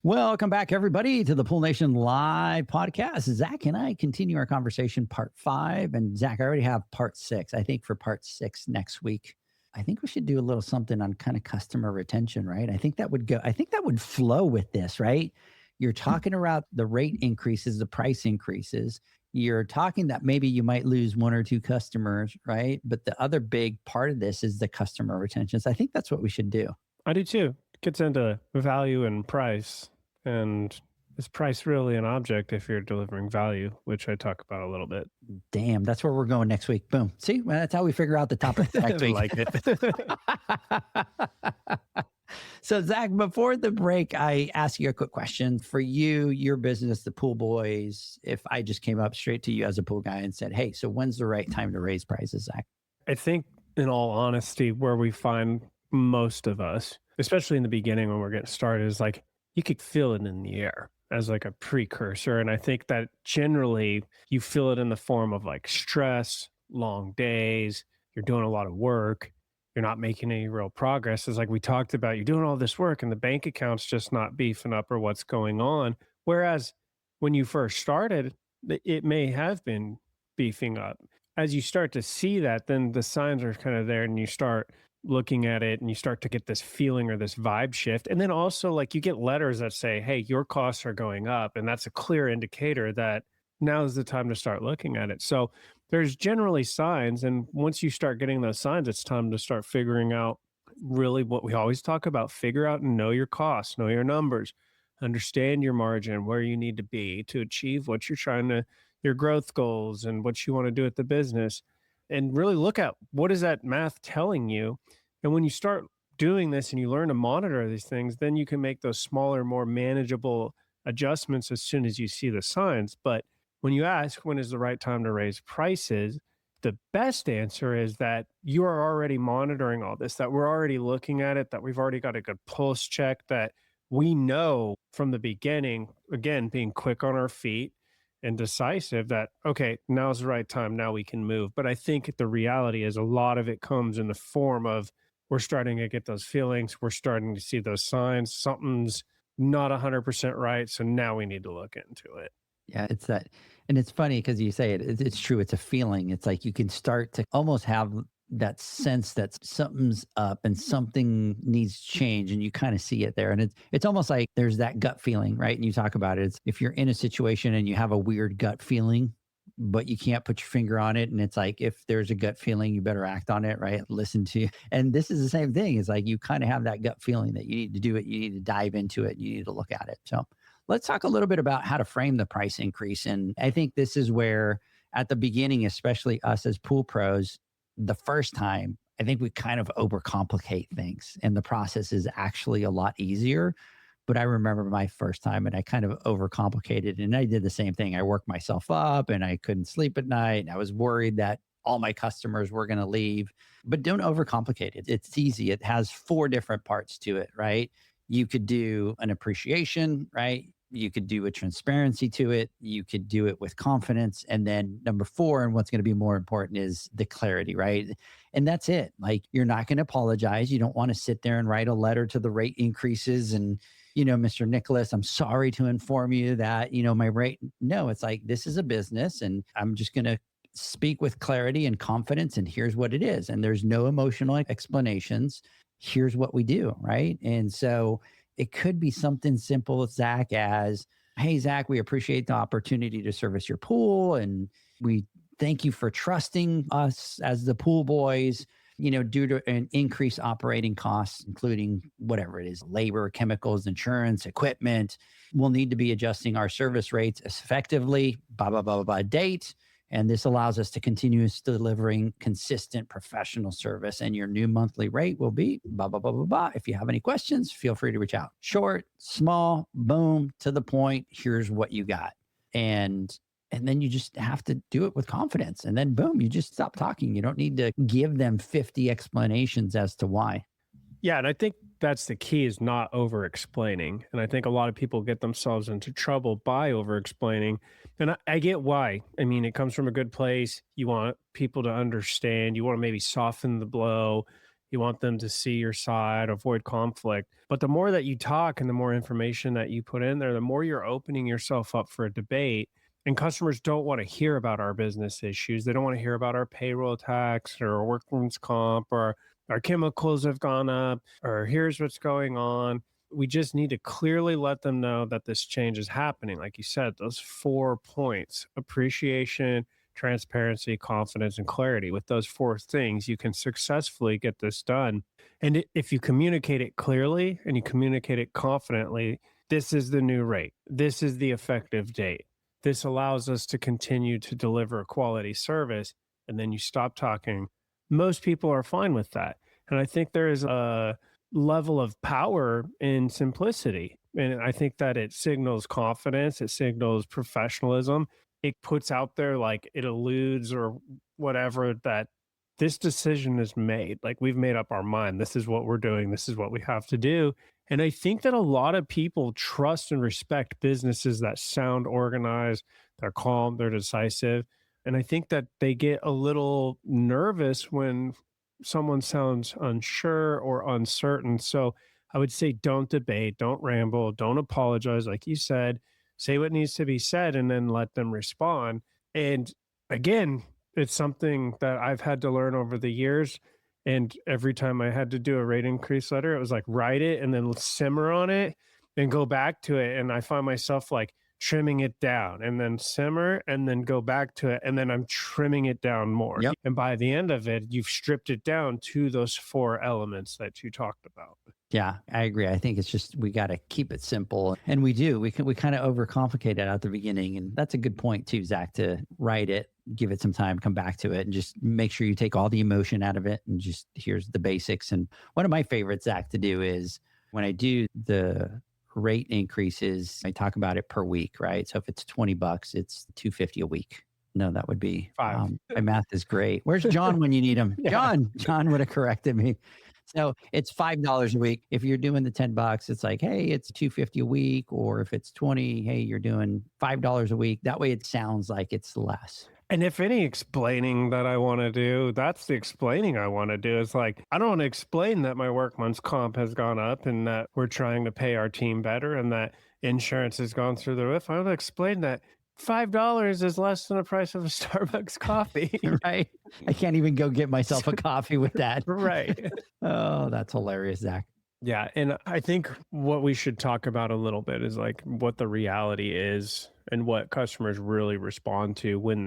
Welcome back, everybody, to the Pool Nation Live podcast. Zach and I continue our conversation, part 5. And Zach, I already have part 6. I think for part 6 next week, I think we should do a little something on kind of customer retention, right? I think that would flow with this, right? You're talking about the rate increases, the price increases. You're talking that maybe you might lose 1 or 2 customers, right? But the other big part of this is the customer retention. So I think that's what we should do. I do too. It gets into value and price. And is price really an object if you're delivering value, which I talk about a little bit. Damn, that's where we're going next week. Boom. See, well, that's how we figure out the topic next week. I like it. So, Zach, before the break, I asked you a quick question. For you, your business, the Pool Boys, if I just came up straight to you as a pool guy and said, hey, so when's the right time to raise prices, Zach? I think, in all honesty, where we find most of us, especially in the beginning when we're getting started, is like you could feel it in the air as like a precursor. And I think that generally you feel it in the form of like stress, long days, you're doing a lot of work. You're not making any real progress. It's like we talked about, you're doing all this work and the bank account's just not beefing up or what's going on. Whereas when you first started, it may have been beefing up. As you start to see that, then the signs are kind of there and you start looking at it and you start to get this feeling or this vibe shift. And then also like you get letters that say, hey, your costs are going up. And that's a clear indicator that now is the time to start looking at it. So there's generally signs. And once you start getting those signs, it's time to start figuring out really what we always talk about. Figure out and know your costs, know your numbers, understand your margin, where you need to be to achieve what you're trying to, your growth goals and what you want to do at the business. And really look at what is that math telling you. And when you start doing this and you learn to monitor these things, then you can make those smaller, more manageable adjustments as soon as you see the signs. But when you ask when is the right time to raise prices, the best answer is that you are already monitoring all this, that we're already looking at it, that we've already got a good pulse check, that we know from the beginning, again, being quick on our feet and decisive that, okay, now's the right time. Now we can move. But I think the reality is a lot of it comes in the form of we're starting to get those feelings. We're starting to see those signs. Something's not 100% right. So now we need to look into it. Yeah, it's that. And it's funny because you say it's true. It's a feeling. It's like you can start to almost have that sense that something's up and something needs change, and you kind of see it there. And it's almost like there's that gut feeling, right? And you talk about it. It's if you're in a situation and you have a weird gut feeling, but you can't put your finger on it. And it's like, if there's a gut feeling, you better act on it, right? Listen to, and this is the same thing. It's like, you kind of have that gut feeling that you need to do it. You need to dive into it. You need to look at it. So let's talk a little bit about how to frame the price increase. And I think this is where at the beginning, especially us as pool pros, the first time, I think we kind of overcomplicate things and the process is actually a lot easier. But I remember my first time and I kind of overcomplicated, and I did the same thing. I worked myself up and I couldn't sleep at night. And I was worried that all my customers were going to leave, but don't overcomplicate it. It's easy. It has 4 different parts to it, right? You could do an appreciation, right? You could do a transparency to it. You could do it with confidence. And then number 4, and what's going to be more important, is the clarity, right? And that's it. Like, you're not going to apologize. You don't want to sit there and write a letter to the rate increases and, Mr. Nicholas, I'm sorry to inform you that, my rate. No, it's like, this is a business and I'm just going to speak with clarity and confidence. And here's what it is. And there's no emotional explanations. Here's what we do, right? And so it could be something simple, Zach, as, hey, Zach, we appreciate the opportunity to service your pool. And we thank you for trusting us as the pool boys, due to an increased operating costs, including whatever it is, labor, chemicals, insurance, equipment. We'll need to be adjusting our service rates effectively, blah, blah, blah, blah, blah, date. And this allows us to continue delivering consistent professional service. And your new monthly rate will be blah, blah, blah, blah, blah. If you have any questions, feel free to reach out. Short, small, boom, to the point. Here's what you got. And then you just have to do it with confidence. And then boom, you just stop talking. You don't need to give them 50 explanations as to why. Yeah. And I think that's the key, is not over explaining. And I think a lot of people get themselves into trouble by over explaining. And I get why. I mean, it comes from a good place. You want people to understand. You want to maybe soften the blow. You want them to see your side, avoid conflict. But the more that you talk and the more information that you put in there, the more you're opening yourself up for a debate. And customers don't want to hear about our business issues. They don't want to hear about our payroll tax or workman's comp or our chemicals have gone up or here's what's going on. We just need to clearly let them know that this change is happening. Like you said, those 4 points: appreciation, transparency, confidence, and clarity. With those 4 things, you can successfully get this done. And if you communicate it clearly and you communicate it confidently, this is the new rate. This is the effective date. This allows us to continue to deliver a quality service. And then you stop talking. Most people are fine with that. And I think there is a level of power in simplicity. And I think that it signals confidence. It signals professionalism. It puts out there, like, it alludes or whatever, that this decision is made. Like, we've made up our mind. This is what we're doing. This is what we have to do. And I think that a lot of people trust and respect businesses that sound organized, they're calm, they're decisive. And I think that they get a little nervous when someone sounds unsure or uncertain. So I would say, don't debate, don't ramble, don't apologize. Like you said, say what needs to be said and then let them respond. And again, it's something that I've had to learn over the years. And every time I had to do a rate increase letter, it was like, write it and then simmer on it and go back to it. And I find myself like trimming it down and then simmer and then go back to it. And then I'm trimming it down more. Yep. And by the end of it, you've stripped it down to those 4 elements that you talked about. Yeah, I agree. I think it's just, we got to keep it simple. And we do. We kind of overcomplicate it at the beginning. And that's a good point too, Zach, to write it, give it some time, come back to it, and just make sure you take all the emotion out of it and just, here's the basics. And one of my favorites, Zach, to do is when I do the rate increases, I talk about it per week, right? So if it's $20, it's $250 a week. No, that would be, 5. my math is great. Where's John when you need him? Yeah. John would have corrected me. So it's $5 a week. If you're doing the $10, it's like, hey, it's $250 a week. Or if it's 20, hey, you're doing $5 a week. That way it sounds like it's less. And if any explaining that I want to do, that's the explaining I want to do. Is like, I don't want to explain that my workman's comp has gone up and that we're trying to pay our team better and that insurance has gone through the roof. I want to explain that $5 is less than the price of a Starbucks coffee. Right? I can't even go get myself a coffee with that. Right. Oh, that's hilarious, Zach. Yeah. And I think what we should talk about a little bit is like what the reality is and what customers really respond to when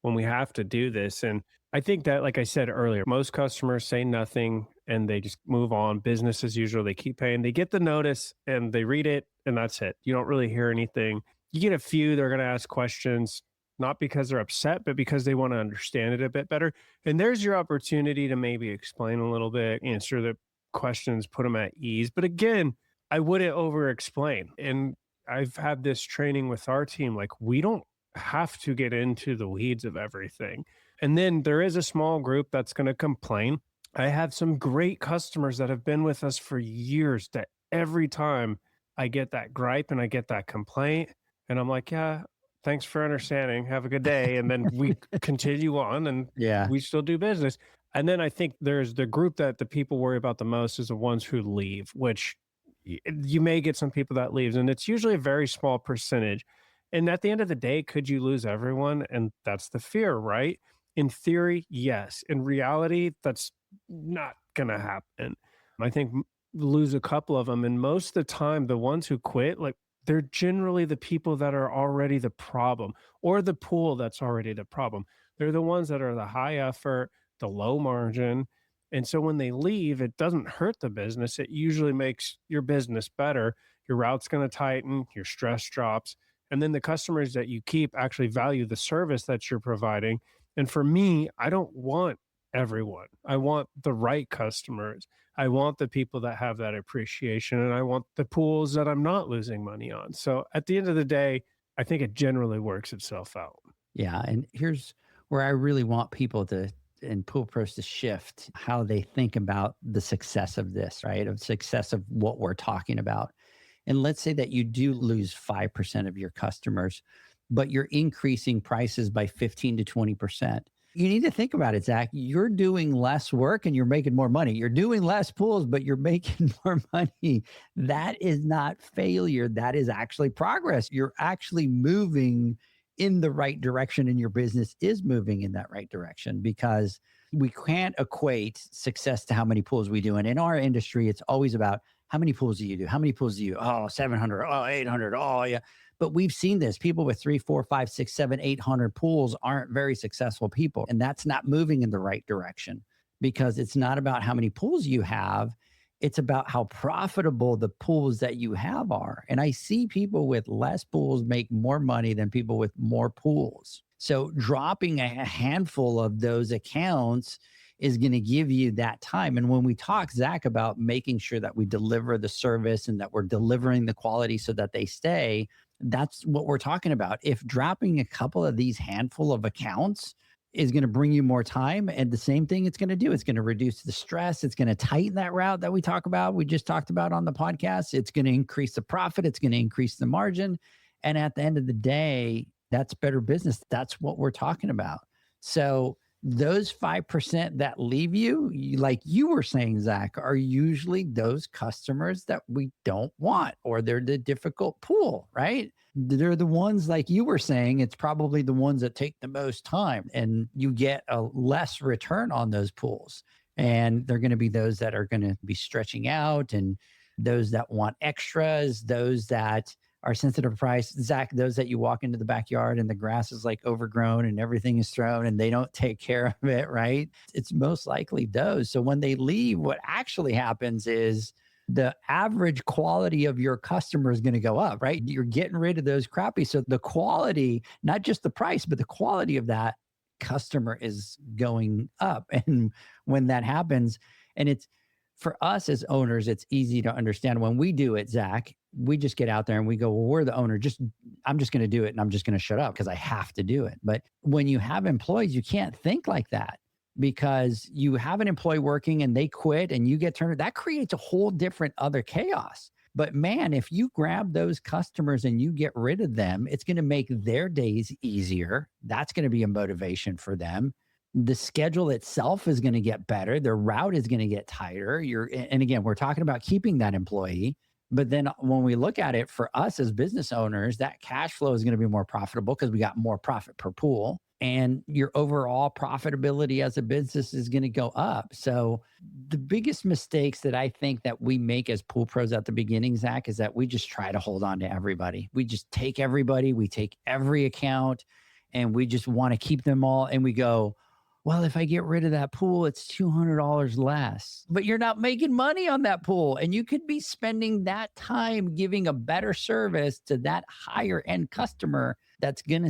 we have to do this. And I think that, like I said earlier, most customers say nothing and they just move on. Business as usual. They keep paying. They get the notice and they read it and that's it. You don't really hear anything. You get a few, they're going to ask questions, not because they're upset, but because they want to understand it a bit better. And there's your opportunity to maybe explain a little bit, answer the questions, put them at ease. But again, I wouldn't over explain. And I've had this training with our team. Like, we don't have to get into the weeds of everything. And then there is a small group that's going to complain. I have some great customers that have been with us for years that every time I get that gripe and I get that complaint, and I'm like, yeah, thanks for understanding. Have a good day. And then we continue on and we still do business. And then I think there's the group that the people worry about the most is the ones who leave, which you may get some people that leaves, and it's usually a very small percentage. And at the end of the day, could you lose everyone? And that's the fear, right? In theory, yes. In reality, that's not going to happen. I think lose a couple of them. And most of the time, the ones who quit, like, they're generally the people that are already the problem or the pool that's already the problem. They're the ones that are the high effort, the low margin. And so when they leave, it doesn't hurt the business. It usually makes your business better. Your route's going to tighten, your stress drops. And then the customers that you keep actually value the service that you're providing. And for me, I don't want everyone. I want the right customers. I want the people that have that appreciation, and I want the pools that I'm not losing money on. So at the end of the day, I think it generally works itself out. Yeah. And here's where I really want people to, and pool pros, to shift how they think about the success of this, right? Of success of what we're talking about. And let's say that you do lose 5% of your customers, but you're increasing prices by 15 to 20%. You need to think about it, Zach. You're doing less work and you're making more money. You're doing less pools, but you're making more money. That is not failure. That is actually progress. You're actually moving in the right direction, and your business is moving in that right direction, because we can't equate success to how many pools we do. And in our industry, it's always about how many pools do you do? How many pools do you? Oh, 700. Oh, 800. Oh, yeah. But we've seen this. People with 3, 4, 5, 6, 7, 800 pools aren't very successful people. And that's not moving in the right direction, because it's not about how many pools you have. It's about how profitable the pools that you have are. And I see people with less pools make more money than people with more pools. So dropping a handful of those accounts is going to give you that time. And when we talk, Zach, about making sure that we deliver the service and that we're delivering the quality so that they stay, that's what we're talking about. If dropping a couple of these handful of accounts is going to bring you more time, and the same thing it's going to do, it's going to reduce the stress. It's going to tighten that route that we just talked about on the podcast. It's going to increase the profit. It's going to increase the margin. And at the end of the day, that's better business. That's what we're talking about. So those 5% that leave you, like you were saying, Zach, are usually those customers that we don't want, or they're the difficult pool, right? They're the ones, like you were saying, it's probably the ones that take the most time, and you get a less return on those pools. And they're going to be those that are going to be stretching out, and those that want extras, those that are sensitive to price. Zach, those that you walk into the backyard and the grass is like overgrown and everything is thrown and they don't take care of it, right? It's most likely those. So when they leave, what actually happens is the average quality of your customer is going to go up, right? You're getting rid of those crappy. So the quality, not just the price, but the quality of that customer is going up. And when that happens, and it's for us as owners, it's easy to understand when we do it, Zach, we just get out there and we go, well, we're the owner. I'm just going to do it and I'm just going to shut up because I have to do it. But when you have employees, you can't think like that because you have an employee working and they quit and you get turned. That creates a whole different other chaos. But man, if you grab those customers and you get rid of them, it's going to make their days easier. That's going to be a motivation for them. The schedule itself is going to get better. Their route is going to get tighter. And again, we're talking about keeping that employee. But then when we look at it for us as business owners, that cash flow is going to be more profitable because we got more profit per pool. And your overall profitability as a business is going to go up. So the biggest mistakes that I think that we make as pool pros at the beginning, Zach, is that we just try to hold on to everybody. We just take everybody, we take every account, and we just want to keep them all. And we go, well, if I get rid of that pool, it's $200 less. But you're not making money on that pool. And you could be spending that time giving a better service to that higher end customer that's gonna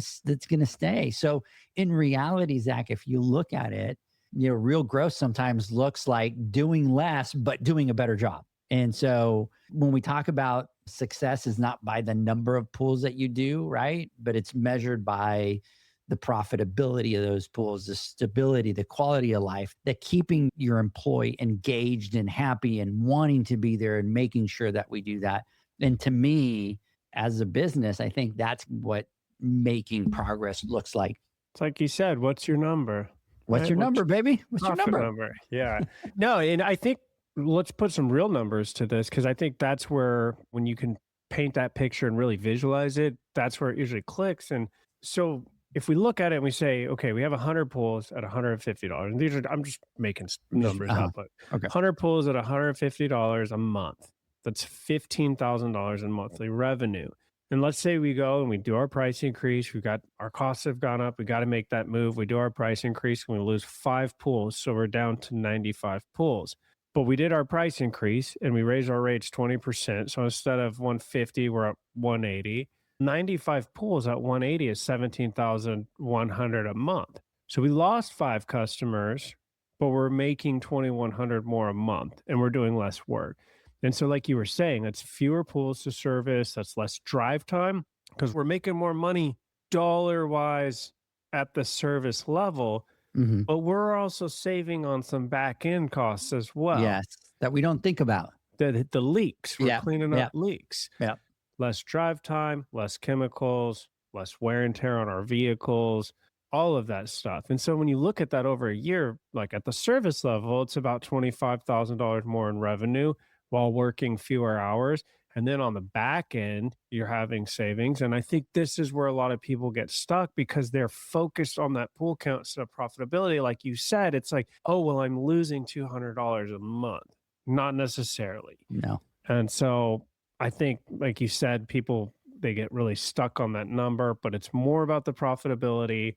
stay. So in reality, Zach, if you look at it, real growth sometimes looks like doing less, but doing a better job. And so when we talk about success is not by the number of pools that you do, right? But it's measured by the profitability of those pools, the stability, the quality of life, that keeping your employee engaged and happy and wanting to be there and making sure that we do that. And to me, as a business, I think that's what making progress looks like. It's like you said, what's your number? What's your number, baby? What's your number? Yeah. No, and I think let's put some real numbers to this because I think that's where when you can paint that picture and really visualize it, that's where it usually clicks. And so if we look at it and we say, okay, we have 100 pools at $150, and these are, I'm just making numbers up, but okay. 100 pools at $150 a month. That's $15,000 in monthly revenue. And let's say we go and we do our price increase. Our costs have gone up. We got to make that move. We do our price increase and we lose 5 pools. So we're down to 95 pools. But we did our price increase and we raised our rates 20%. So instead of 150, we're at 180. 95 pools at 180 is $17,100 a month. So we lost 5 customers, but we're making $2,100 more a month and we're doing less work. And so like you were saying, that's fewer pools to service, that's less drive time because we're making more money dollar-wise at the service level, but we're also saving on some back-end costs as well. Yes, that we don't think about. The leaks, we're cleaning up leaks. Yeah. Less drive time, less chemicals, less wear and tear on our vehicles, all of that stuff. And so when you look at that over a year, like at the service level, it's about $25,000 more in revenue while working fewer hours. And then on the back end, you're having savings. And I think this is where a lot of people get stuck because they're focused on that pool count instead of profitability. Like you said, it's like, oh, well, I'm losing $200 a month. Not necessarily. No. And so I think, like you said, people, they get really stuck on that number, but it's more about the profitability,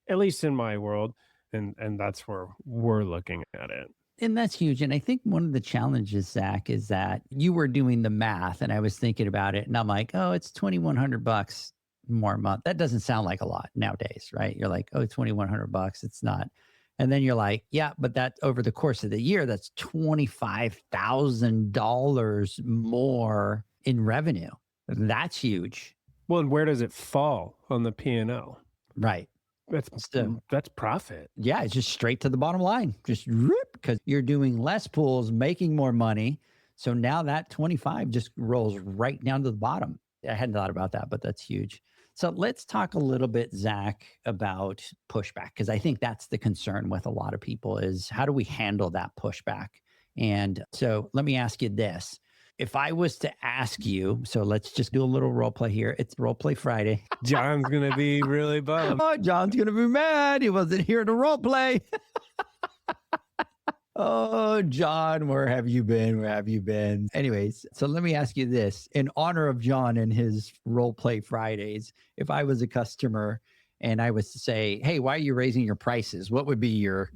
at least in my world. And that's where we're looking at it. And that's huge. And I think one of the challenges, Zach, is that you were doing the math and I was thinking about it and I'm like, oh, it's $2,100 more a month. That doesn't sound like a lot nowadays, right? You're like, oh, $2,100. It's not. And then you're like, yeah, but that over the course of the year, that's $25,000 more in revenue. That's huge. Well, and where does it fall on the P&L? Right. That's profit. Yeah, it's just straight to the bottom line. Just because you're doing less pools, making more money. So now that 25 just rolls right down to the bottom. I hadn't thought about that, but that's huge. So let's talk a little bit, Zach, about pushback, because I think that's the concern with a lot of people is how do we handle that pushback? And so let me ask you this. If I was to ask you, so let's just do a little role play here. It's Role Play Friday. John's going to be really bummed. Oh, John's going to be mad. He wasn't here to role play. Oh, John, where have you been? Where have you been? Anyways, so let me ask you this. In honor of John and his Role Play Fridays, if I was a customer and I was to say, hey, why are you raising your prices? What would be your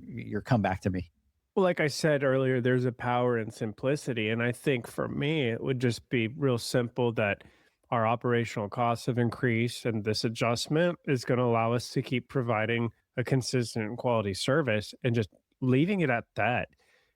comeback to me? Well, like I said earlier, there's a power in simplicity. And I think for me, it would just be real simple that our operational costs have increased and this adjustment is going to allow us to keep providing a consistent and quality service and just leaving it at that.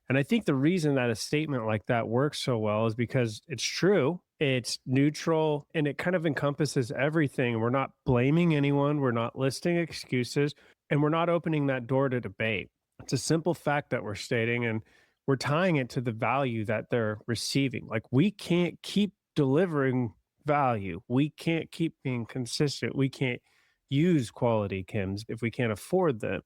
And I think the reason that a statement like that works so well is because it's true, it's neutral, and it kind of encompasses everything. We're not blaming anyone, we're not listing excuses, and we're not opening that door to debate. It's a simple fact that we're stating, and we're tying it to the value that they're receiving. Like, we can't keep delivering value. We can't keep being consistent. We can't use quality chems if we can't afford them.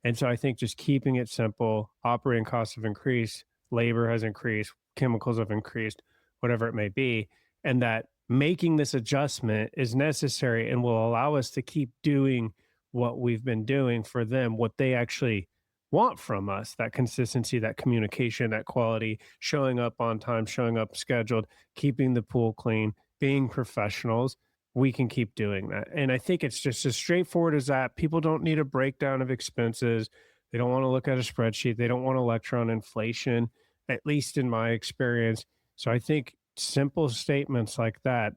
And so I think just keeping it simple, operating costs have increased, labor has increased, chemicals have increased, whatever it may be, and that making this adjustment is necessary and will allow us to keep doing what we've been doing for them, what they actually want from us, that consistency, that communication, that quality, showing up on time, showing up scheduled, keeping the pool clean, being professionals. We can keep doing that. And I think it's just as straightforward as that. People don't need a breakdown of expenses. They don't want to look at a spreadsheet. They don't want to lecture on inflation, at least in my experience. So I think simple statements like that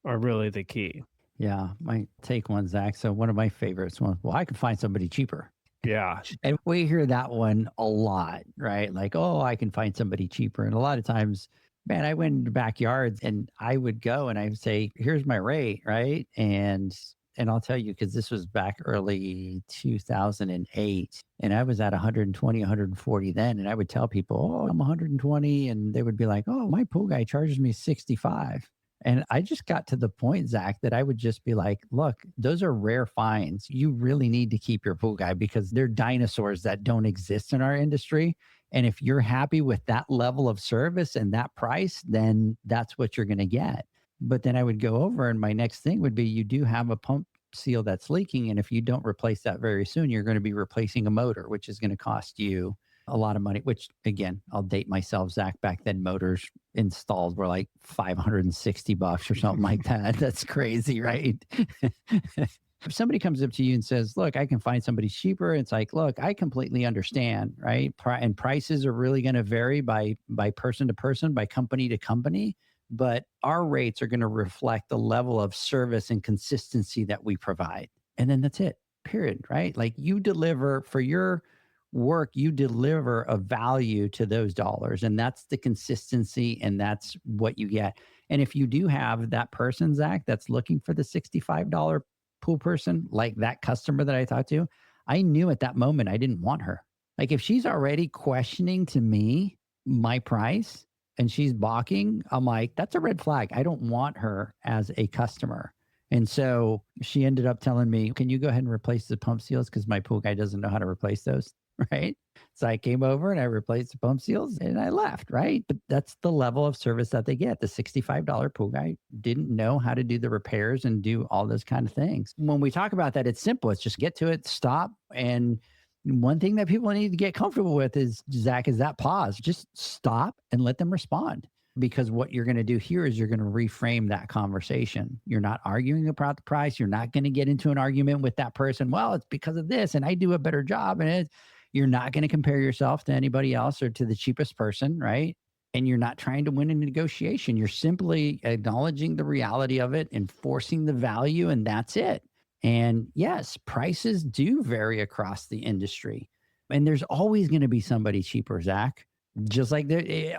are really the key. Yeah, my take one, Zach. So one of my favorites was, well, I can find somebody cheaper. Yeah. And we hear that one a lot, right? Like, oh, I can find somebody cheaper. And a lot of times, man, I went into backyards and I would go and I would say, here's my rate, right? And I'll tell you, because this was back early 2008, and I was at 120, 140 then. And I would tell people, oh, I'm 120. And they would be like, oh, my pool guy charges me 65. And I just got to the point, Zach, that I would just be like, look, those are rare finds. You really need to keep your pool guy because they're dinosaurs that don't exist in our industry. And if you're happy with that level of service and that price, then that's what you're going to get. But then I would go over and my next thing would be, you do have a pump seal that's leaking. And if you don't replace that very soon, you're going to be replacing a motor, which is going to cost you a lot of money, which again, I'll date myself, Zach, back then motors installed were like $560 or something like that. That's crazy, right? If somebody comes up to you and says, look, I can find somebody cheaper, it's like, look, I completely understand, right? And prices are really going to vary by person to person, by company to company, but our rates are going to reflect the level of service and consistency that we provide. And then that's it, period, right? Like, you deliver for your work, you deliver a value to those dollars, and that's the consistency, and that's what you get. And if you do have that person, Zach, that's looking for the $65 pool person, like that customer that I talked to, I knew at that moment I didn't want her. Like, if she's already questioning to me my price and she's balking, I'm like, that's a red flag. I don't want her as a customer. And so she ended up telling me, can you go ahead and replace the pump seals? Because my pool guy doesn't know how to replace those. Right. So I came over and I replaced the pump seals and I left. Right. But that's the level of service that they get. The $65 pool guy didn't know how to do the repairs and do all those kind of things. When we talk about that, it's simple. It's just get to it, stop. And one thing that people need to get comfortable with is, Zach, is that pause. Just stop and let them respond. Because what you're going to do here is you're going to reframe that conversation. You're not arguing about the price. You're not going to get into an argument with that person. Well, it's because of this and I do a better job. And you're not going to compare yourself to anybody else or to the cheapest person, right? And you're not trying to win a negotiation. You're simply acknowledging the reality of it, enforcing the value, and that's it. And yes, prices do vary across the industry. And there's always going to be somebody cheaper, Zach. Just like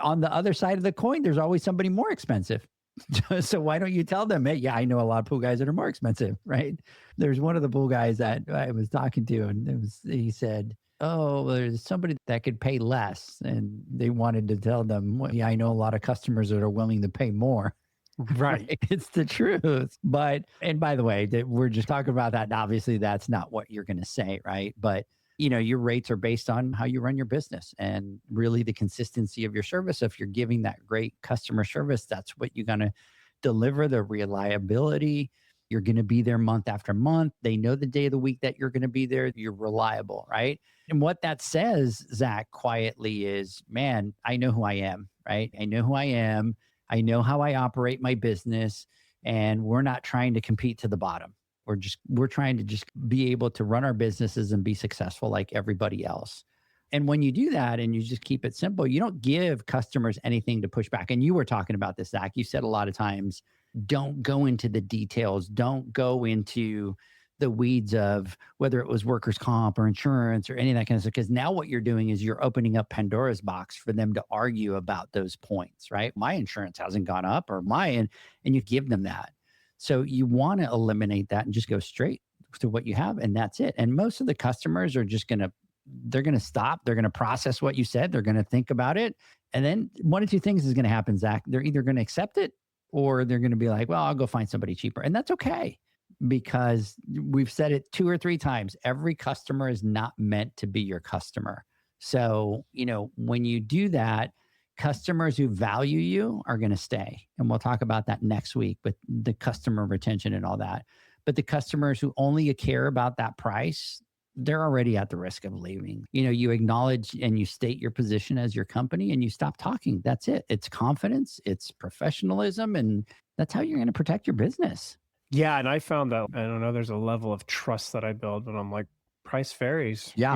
on the other side of the coin, there's always somebody more expensive. So why don't you tell them, hey, yeah, I know a lot of pool guys that are more expensive, right? There's one of the pool guys that I was talking to, and he said, oh, there's somebody that could pay less. And they wanted to tell them, well, yeah, I know a lot of customers that are willing to pay more. Right. It's the truth. But, and by the way, we're just talking about that. And obviously, that's not what you're going to say, right? But your rates are based on how you run your business and really the consistency of your service. If you're giving that great customer service, that's what you're going to deliver, the reliability. You're going to be there month after month. They know the day of the week that you're going to be there. You're reliable, right? And what that says, Zach, quietly is, man, I know who I am, right? I know who I am. I know how I operate my business, and we're not trying to compete to the bottom. We're trying to just be able to run our businesses and be successful like everybody else. And when you do that and you just keep it simple, you don't give customers anything to push back. And you were talking about this, Zach. You said a lot of times, don't go into the details. Don't go into the weeds of whether it was workers' comp or insurance or any of that kind of stuff. Because now what you're doing is you're opening up Pandora's box for them to argue about those points, right? My insurance hasn't gone up or and you give them that. So you want to eliminate that and just go straight to what you have, and that's it. And most of the customers are just they're going to stop. They're going to process what you said. They're going to think about it. And then one of two things is going to happen, Zach. They're either going to accept it or they're going to be like, well, I'll go find somebody cheaper. And that's okay, because we've said it 2 or 3 times. Every customer is not meant to be your customer. So, when you do that, customers who value you are going to stay. And we'll talk about that next week with the customer retention and all that. But the customers who only care about that price, they're already at the risk of leaving. You acknowledge and you state your position as your company and you stop talking. That's it. It's confidence, it's professionalism, and that's how you're going to protect your business. Yeah. And I found that, I don't know, there's a level of trust that I build when I'm like, price varies. Yeah.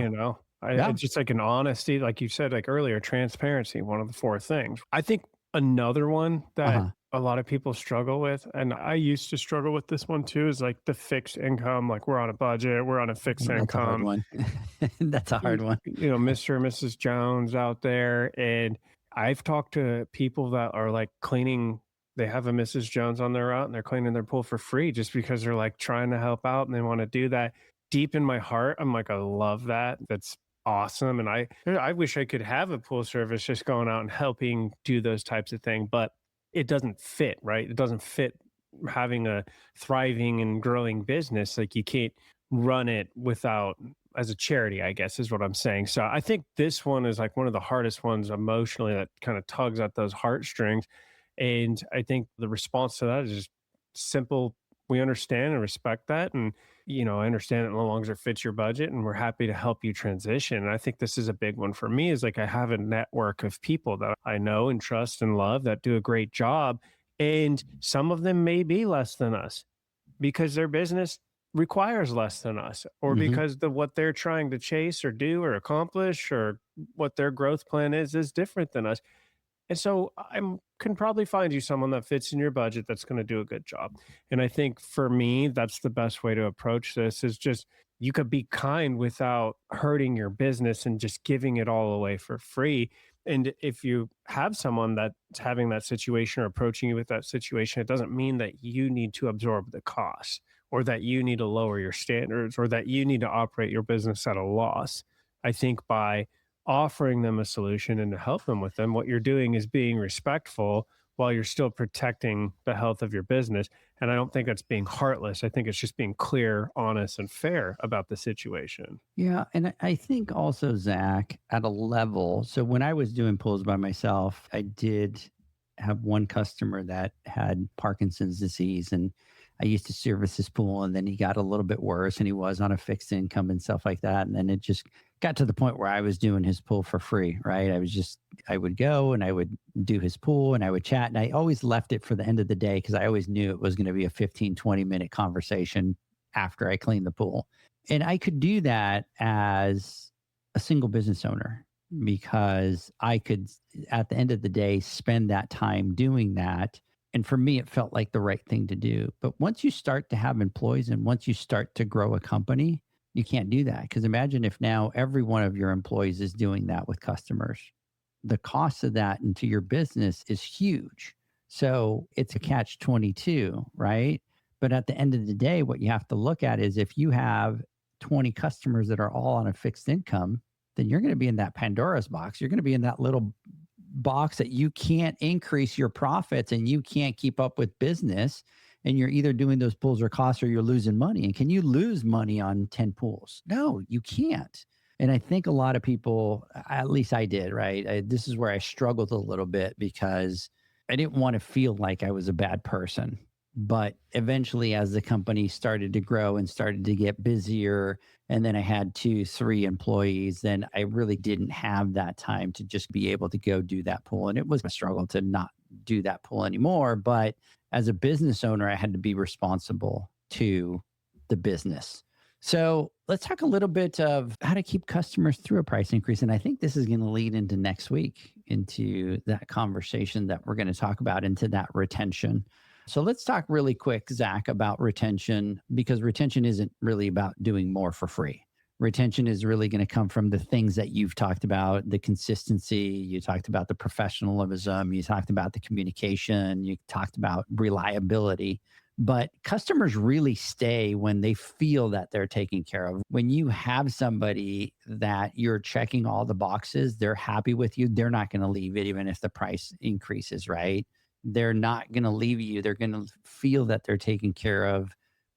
It's just like an honesty, like you said, like earlier, transparency, one of the 4 things. I think another one that a lot of people struggle with, and I used to struggle with this one too, is like the fixed income. Like we're on a budget, we're on a fixed income. That's a hard one. That's a hard one. Mr. and Mrs. Jones out there. And I've talked to people that are like cleaning, they have a Mrs. Jones on their route and they're cleaning their pool for free just because they're like trying to help out and they want to do that. Deep in my heart, I'm like, I love that. That's awesome. And I wish I could have a pool service just going out and helping do those types of things, but it doesn't fit, right? It doesn't fit having a thriving and growing business. Like you can't run it without, as a charity, I guess is what I'm saying. So I think this one is like one of the hardest ones emotionally that kind of tugs at those heartstrings. And I think the response to that is just simple. We understand and respect that. And, I understand it no longer fits your budget and we're happy to help you transition. And I think this is a big one for me, is like I have a network of people that I know and trust and love that do a great job. And some of them may be less than us because their business requires less than us, or because what they're trying to chase or do or accomplish or what their growth plan is different than us. And so I can probably find you someone that fits in your budget that's going to do a good job. And I think for me, that's the best way to approach this, is just you could be kind without hurting your business and just giving it all away for free. And if you have someone that's having that situation or approaching you with that situation, it doesn't mean that you need to absorb the costs or that you need to lower your standards or that you need to operate your business at a loss. I think by offering them a solution and to help them with them, what you're doing is being respectful while you're still protecting the health of your business. And I don't think that's being heartless. I think it's just being clear, honest, and fair about the situation. Yeah. And I think also, Zach, at a level, so when I was doing pools by myself, I did have one customer that had Parkinson's disease, and I used to service his pool, and then he got a little bit worse and he was on a fixed income and stuff like that. And then it just got to the point where I was doing his pool for free, right? I would go and I would do his pool and I would chat, and I always left it for the end of the day because I always knew it was going to be a 15-20 minute conversation after I cleaned the pool. And I could do that as a single business owner because I could, at the end of the day, spend that time doing that. And for me, it felt like the right thing to do. But once you start to have employees and once you start to grow a company, you can't do that. Because imagine if now every one of your employees is doing that with customers. The cost of that into your business is huge. So it's a catch-22, right? But at the end of the day, what you have to look at is if you have 20 customers that are all on a fixed income, then you're going to be in that Pandora's box. You're going to be in that little box that you can't increase your profits and you can't keep up with business. And you're either doing those pools or costs or you're losing money. And can you lose money on 10 pools? No, you can't. And I think a lot of people, at least I did, right? This is where I struggled a little bit because I didn't want to feel like I was a bad person. But eventually, as the company started to grow and started to get busier, and then I had 2-3 employees, then I really didn't have that time to just be able to go do that pool. And it was a struggle to not do that pool anymore. But as a business owner, I had to be responsible to the business. So let's talk a little bit of how to keep customers through a price increase. And I think this is going to lead into next week, into that conversation that we're going to talk about, into that retention. So let's talk really quick, Zach, about retention, because retention isn't really about doing more for free. Retention is really going to come from the things that you've talked about, the consistency. You talked about the professionalism. You talked about the communication. You talked about reliability. But customers really stay when they feel that they're taken care of. When you have somebody that you're checking all the boxes, they're happy with you, they're not going to leave it even if the price increases, right? They're not going to leave you. They're going to feel that they're taken care of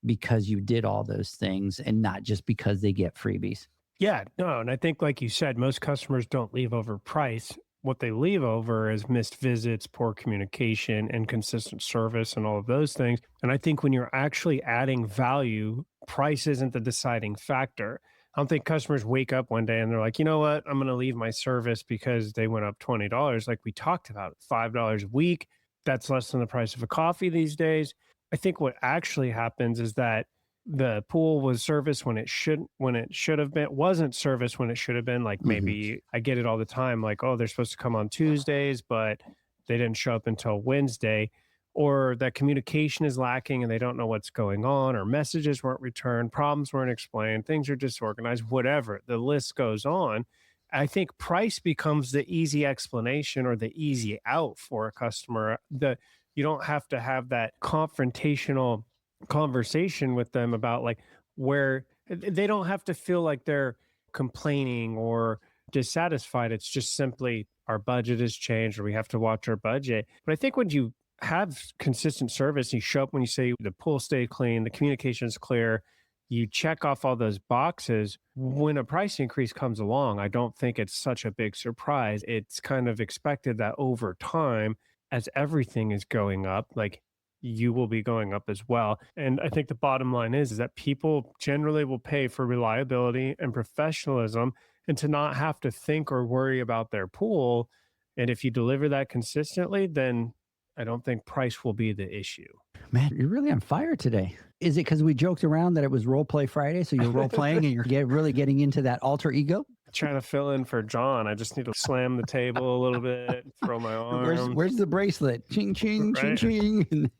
because you did all those things and not just because they get freebies. Yeah, no. And I think, like you said, most customers don't leave over price. What they leave over is missed visits, poor communication, inconsistent service, and all of those things. And I think when you're actually adding value, price isn't the deciding factor. I don't think customers wake up one day and they're like, you know what, I'm going to leave my service because they went up $20. Like we talked about, $5 a week. That's less than the price of a coffee these days. I think what actually happens is that the pool was serviced when it should have been, wasn't serviced when it should have been. Like maybe I get it all the time, like, oh, they're supposed to come on Tuesdays, but they didn't show up until Wednesday, or that communication is lacking and they don't know what's going on, or messages weren't returned, problems weren't explained, things are disorganized, whatever. The list goes on. I think price becomes the easy explanation or the easy out for a customer. You don't have to have that confrontational conversation with them about like where they don't have to feel like they're complaining or dissatisfied. It's just simply our budget has changed or we have to watch our budget. But I think when you have consistent service, you show up when you say the pool stayed clean, the communication is clear, you check off all those boxes. When a price increase comes along, I don't think it's such a big surprise. It's kind of expected that over time, as everything is going up, like you will be going up as well. And I think the bottom line is that people generally will pay for reliability and professionalism and to not have to think or worry about their pool. And if you deliver that consistently, then I don't think price will be the issue. Man, you're really on fire today. Is it because we joked around that it was Role Play Friday? So you're role playing and you're really getting into that alter ego? Trying to fill in for John. I just need to slam the table a little bit, throw my arm. Where's the bracelet? Ching, ching, right? Ching, ching.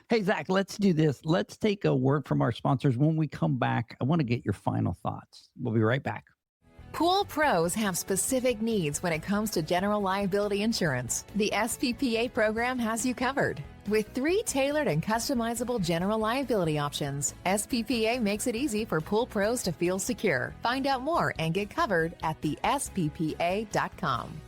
Hey, Zach, let's do this. Let's take a word from our sponsors. When we come back, I want to get your final thoughts. We'll be right back. Pool pros have specific needs when it comes to general liability insurance. The SPPA program has you covered. With 3 tailored and customizable general liability options, SPPA makes it easy for pool pros to feel secure. Find out more and get covered at thesppa.com.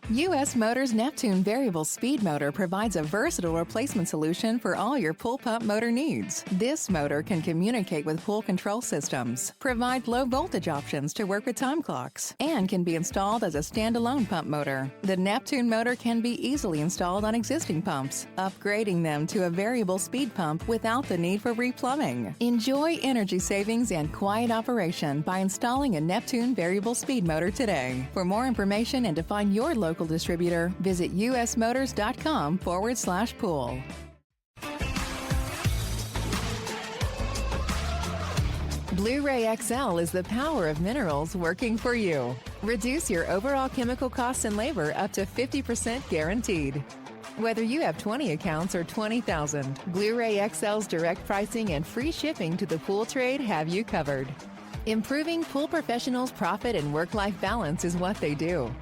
U.S. Motors Neptune Variable Speed Motor provides a versatile replacement solution for all your pool pump motor needs. This motor can communicate with pool control systems, provide low voltage options to work with time clocks, and can be installed as a standalone pump motor. The Neptune motor can be easily installed on existing pumps, upgrading them to a variable speed pump without the need for replumbing. Enjoy energy savings and quiet operation by installing a Neptune Variable Speed Motor today. For more information and to find your local distributor, visit usmotors.com/pool. Blu-ray XL is the power of minerals working for you. Reduce your overall chemical costs and labor up to 50% guaranteed. Whether you have 20 accounts or 20,000, Blu-ray XL's direct pricing and free shipping to the pool trade have you covered. Improving pool professionals' profit and work-life balance is what they do.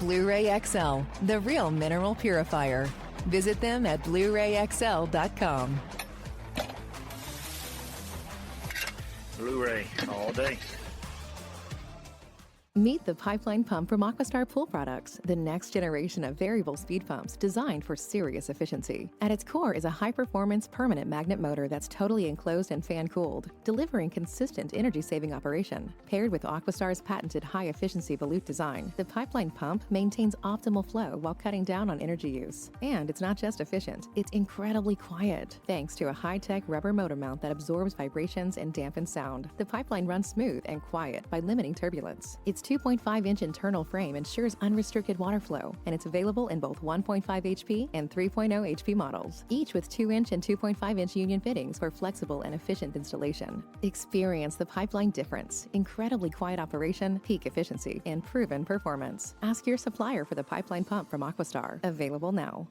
Blu-ray XL, the real mineral purifier. Visit them at BluRayXL.com. Blu-ray all day. Meet the Pipeline Pump from Aquastar Pool Products, the next generation of variable speed pumps designed for serious efficiency. At its core is a high-performance permanent magnet motor that's totally enclosed and fan-cooled, delivering consistent energy-saving operation. Paired with Aquastar's patented high-efficiency volute design, the Pipeline Pump maintains optimal flow while cutting down on energy use. And it's not just efficient, it's incredibly quiet. Thanks to a high-tech rubber motor mount that absorbs vibrations and dampens sound, the pipeline runs smooth and quiet by limiting turbulence. Its Its 2.5-inch internal frame ensures unrestricted water flow, and it's available in both 1.5 HP and 3.0 HP models, each with 2-inch and 2.5-inch union fittings for flexible and efficient installation. Experience the pipeline difference, incredibly quiet operation, peak efficiency, and proven performance. Ask your supplier for the pipeline pump from Aquastar, available now.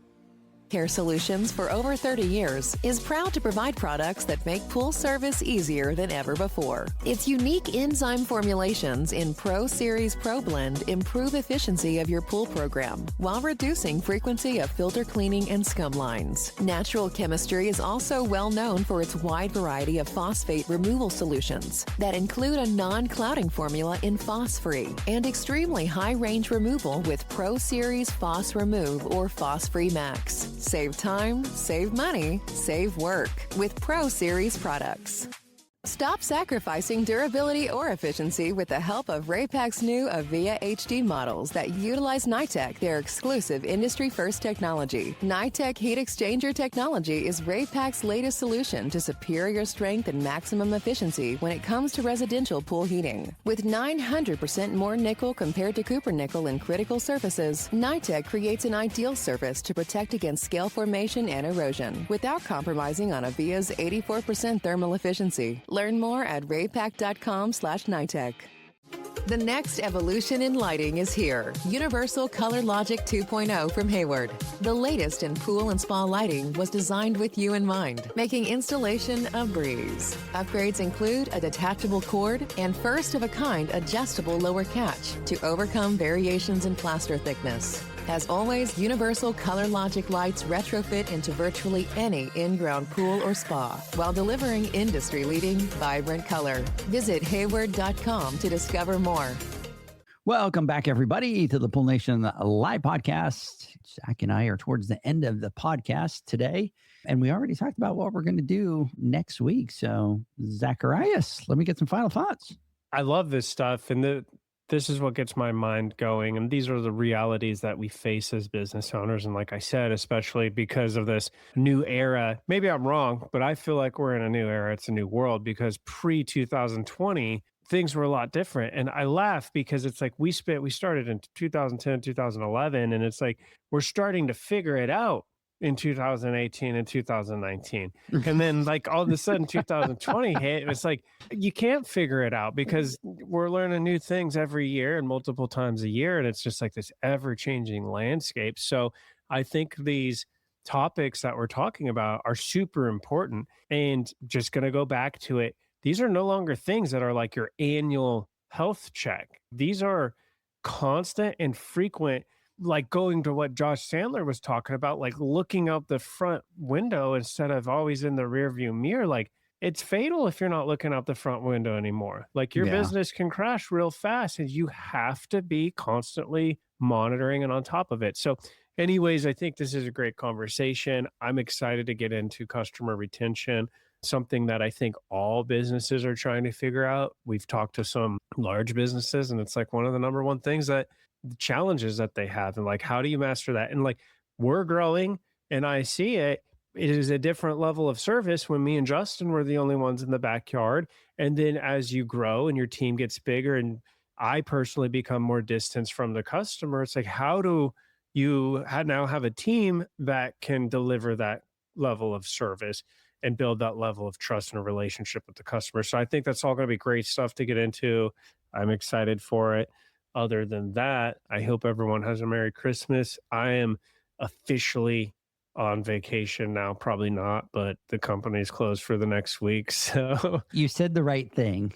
Care Solutions, for over 30 years, is proud to provide products that make pool service easier than ever before. Its unique enzyme formulations in Pro Series Pro Blend improve efficiency of your pool program while reducing frequency of filter cleaning and scum lines. Natural Chemistry is also well known for its wide variety of phosphate removal solutions that include a non-clouding formula in Phos-Free and extremely high-range removal with Pro Series Phos Remove or Phos-Free Max. Save time, save money, save work with Pro Series products. Stop sacrificing durability or efficiency with the help of Raypak's new Avia HD models that utilize NITEC, their exclusive industry-first technology. NITEC heat exchanger technology is Raypak's latest solution to superior strength and maximum efficiency when it comes to residential pool heating. With 900% more nickel compared to copper nickel in critical surfaces, NITEC creates an ideal surface to protect against scale formation and erosion without compromising on Avia's 84% thermal efficiency. Learn more at raypak.com/NITEC. The next evolution in lighting is here. Universal Color Logic 2.0 from Hayward. The latest in pool and spa lighting was designed with you in mind, making installation a breeze. Upgrades include a detachable cord and first-of-a-kind adjustable lower catch to overcome variations in plaster thickness. As always, Universal Color Logic lights retrofit into virtually any in-ground pool or spa while delivering industry-leading, vibrant color. Visit Hayward.com to discover more. Welcome back, everybody, to the Pool Nation Live podcast. Zach and I are towards the end of the podcast today, and we already talked about what we're going to do next week. So, Zacharias, let me get some final thoughts. I love this stuff, and this is what gets my mind going. And these are the realities that we face as business owners. And like I said, especially because of this new era, maybe I'm wrong, but I feel like we're in a new era. It's a new world because pre-2020, things were a lot different. And I laugh because it's like we started in 2010, 2011, and it's like we're starting to figure it out in 2018 and 2019. And then like all of a sudden 2020 hit. It's like you can't figure it out because we're learning new things every year and multiple times a year. And it's just like this ever-changing landscape. So I think these topics that we're talking about are super important. And just going to go back to it, these are no longer things that are like your annual health check. These are constant and frequent, like going to what Josh Sandler was talking about, like looking out the front window instead of always in the rear view mirror. Like it's fatal if you're not looking out the front window anymore. Like your business can crash real fast and you have to be constantly monitoring and on top of it. So anyways, I think this is a great conversation. I'm excited to get into customer retention, something that I think all businesses are trying to figure out. We've talked to some large businesses and it's like one of the number one things that the challenges that they have, and like, how do you master that? And like, we're growing and I see it. It is a different level of service when me and Justin were the only ones in the backyard. And then as you grow and your team gets bigger and I personally become more distance from the customer, it's like, how do you now have a team that can deliver that level of service and build that level of trust and a relationship with the customer? So I think that's all going to be great stuff to get into. I'm excited for it. Other than that, I hope everyone has a Merry Christmas. I am officially on vacation now. Probably not, but the company's closed for the next week. So You said the right thing.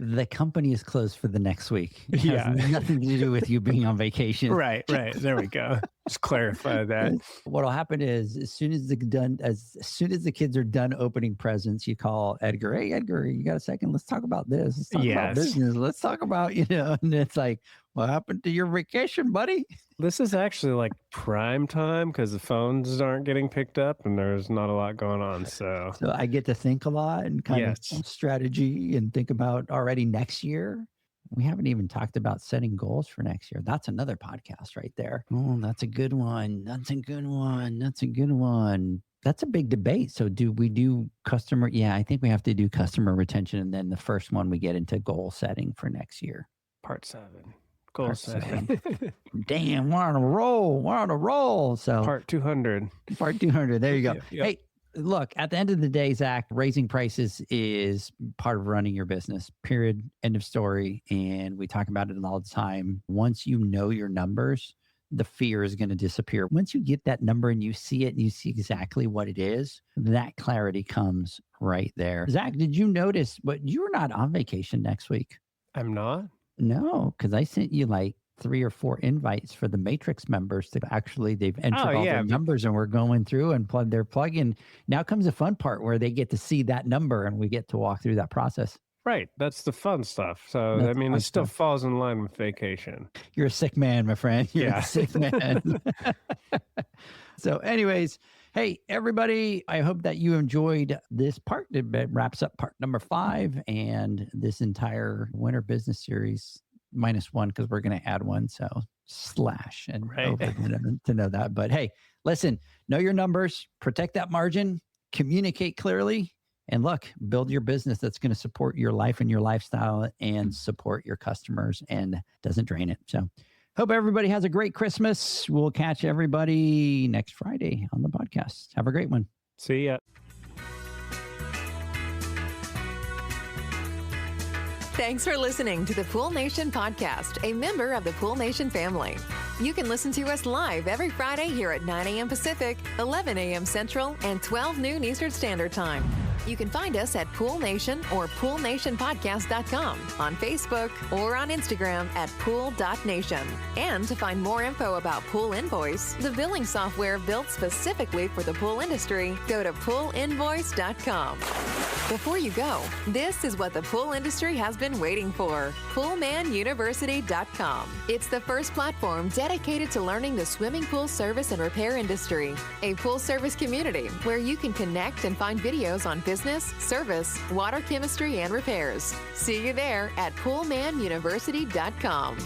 The company is closed for the next week. It has nothing to do with you being on vacation. Right. There we go. Just clarify that. What'll happen is as soon as the kids are done opening presents, you call Edgar. Hey, Edgar, you got a second? Let's talk about this. Let's talk about business. Let's talk about, and it's like, what happened to your vacation, buddy? This is actually like prime time because the phones aren't getting picked up and there's not a lot going on. So I get to think a lot and kind of strategy and think about already next year. We haven't even talked about setting goals for next year. That's another podcast right there. Oh, that's a good one. That's a good one. That's a big debate. So do we do customer? Yeah, I think we have to do customer retention. And then the first one we get into goal setting for next year. Part 7. Goal Part 7. Damn, we're on a roll. We're on a roll. So Part 200. Part 200. There you go. Yep. Hey, look, at the end of the day, Zach, raising prices is part of running your business, period, end of story. And we talk about it all the time. Once you know your numbers, the fear is going to disappear. Once you get that number and you see it and you see exactly what it is, that clarity comes right there. Zach, did you notice, but you're not on vacation next week? I'm not? No, because I sent you like 3 or 4 invites for the Matrix members to actually, they've entered all their numbers and we're going through and they're plugging. Now comes the fun part where they get to see that number and we get to walk through that process. Right. That's the fun stuff. So, I mean, it still falls in line with vacation. You're a sick man, my friend. You're a sick man. So anyways, hey, everybody, I hope that you enjoyed this part. It wraps up part number 5 and this entire winter business series -1 because we're going to add one. So slash and over to know that. But hey, listen, know your numbers, protect that margin, communicate clearly. And look, build your business that's going to support your life and your lifestyle and support your customers and doesn't drain it. So hope everybody has a great Christmas. We'll catch everybody next Friday on the podcast. Have a great one. See ya. Thanks for listening to the Pool Nation podcast, a member of the Pool Nation family. You can listen to us live every Friday here at 9 a.m. Pacific, 11 a.m. Central, and 12 noon Eastern Standard Time. You can find us at Pool Nation or poolnationpodcast.com, on Facebook, or on Instagram at pool.nation. And to find more info about Pool Invoice, the billing software built specifically for the pool industry, go to poolinvoice.com. Before you go, this is what the pool industry has been waiting for. PoolmanUniversity.com. It's the first platform dedicated to learning the swimming pool service and repair industry. A pool service community where you can connect and find videos on business, service, water chemistry, and repairs. See you there at PoolmanUniversity.com.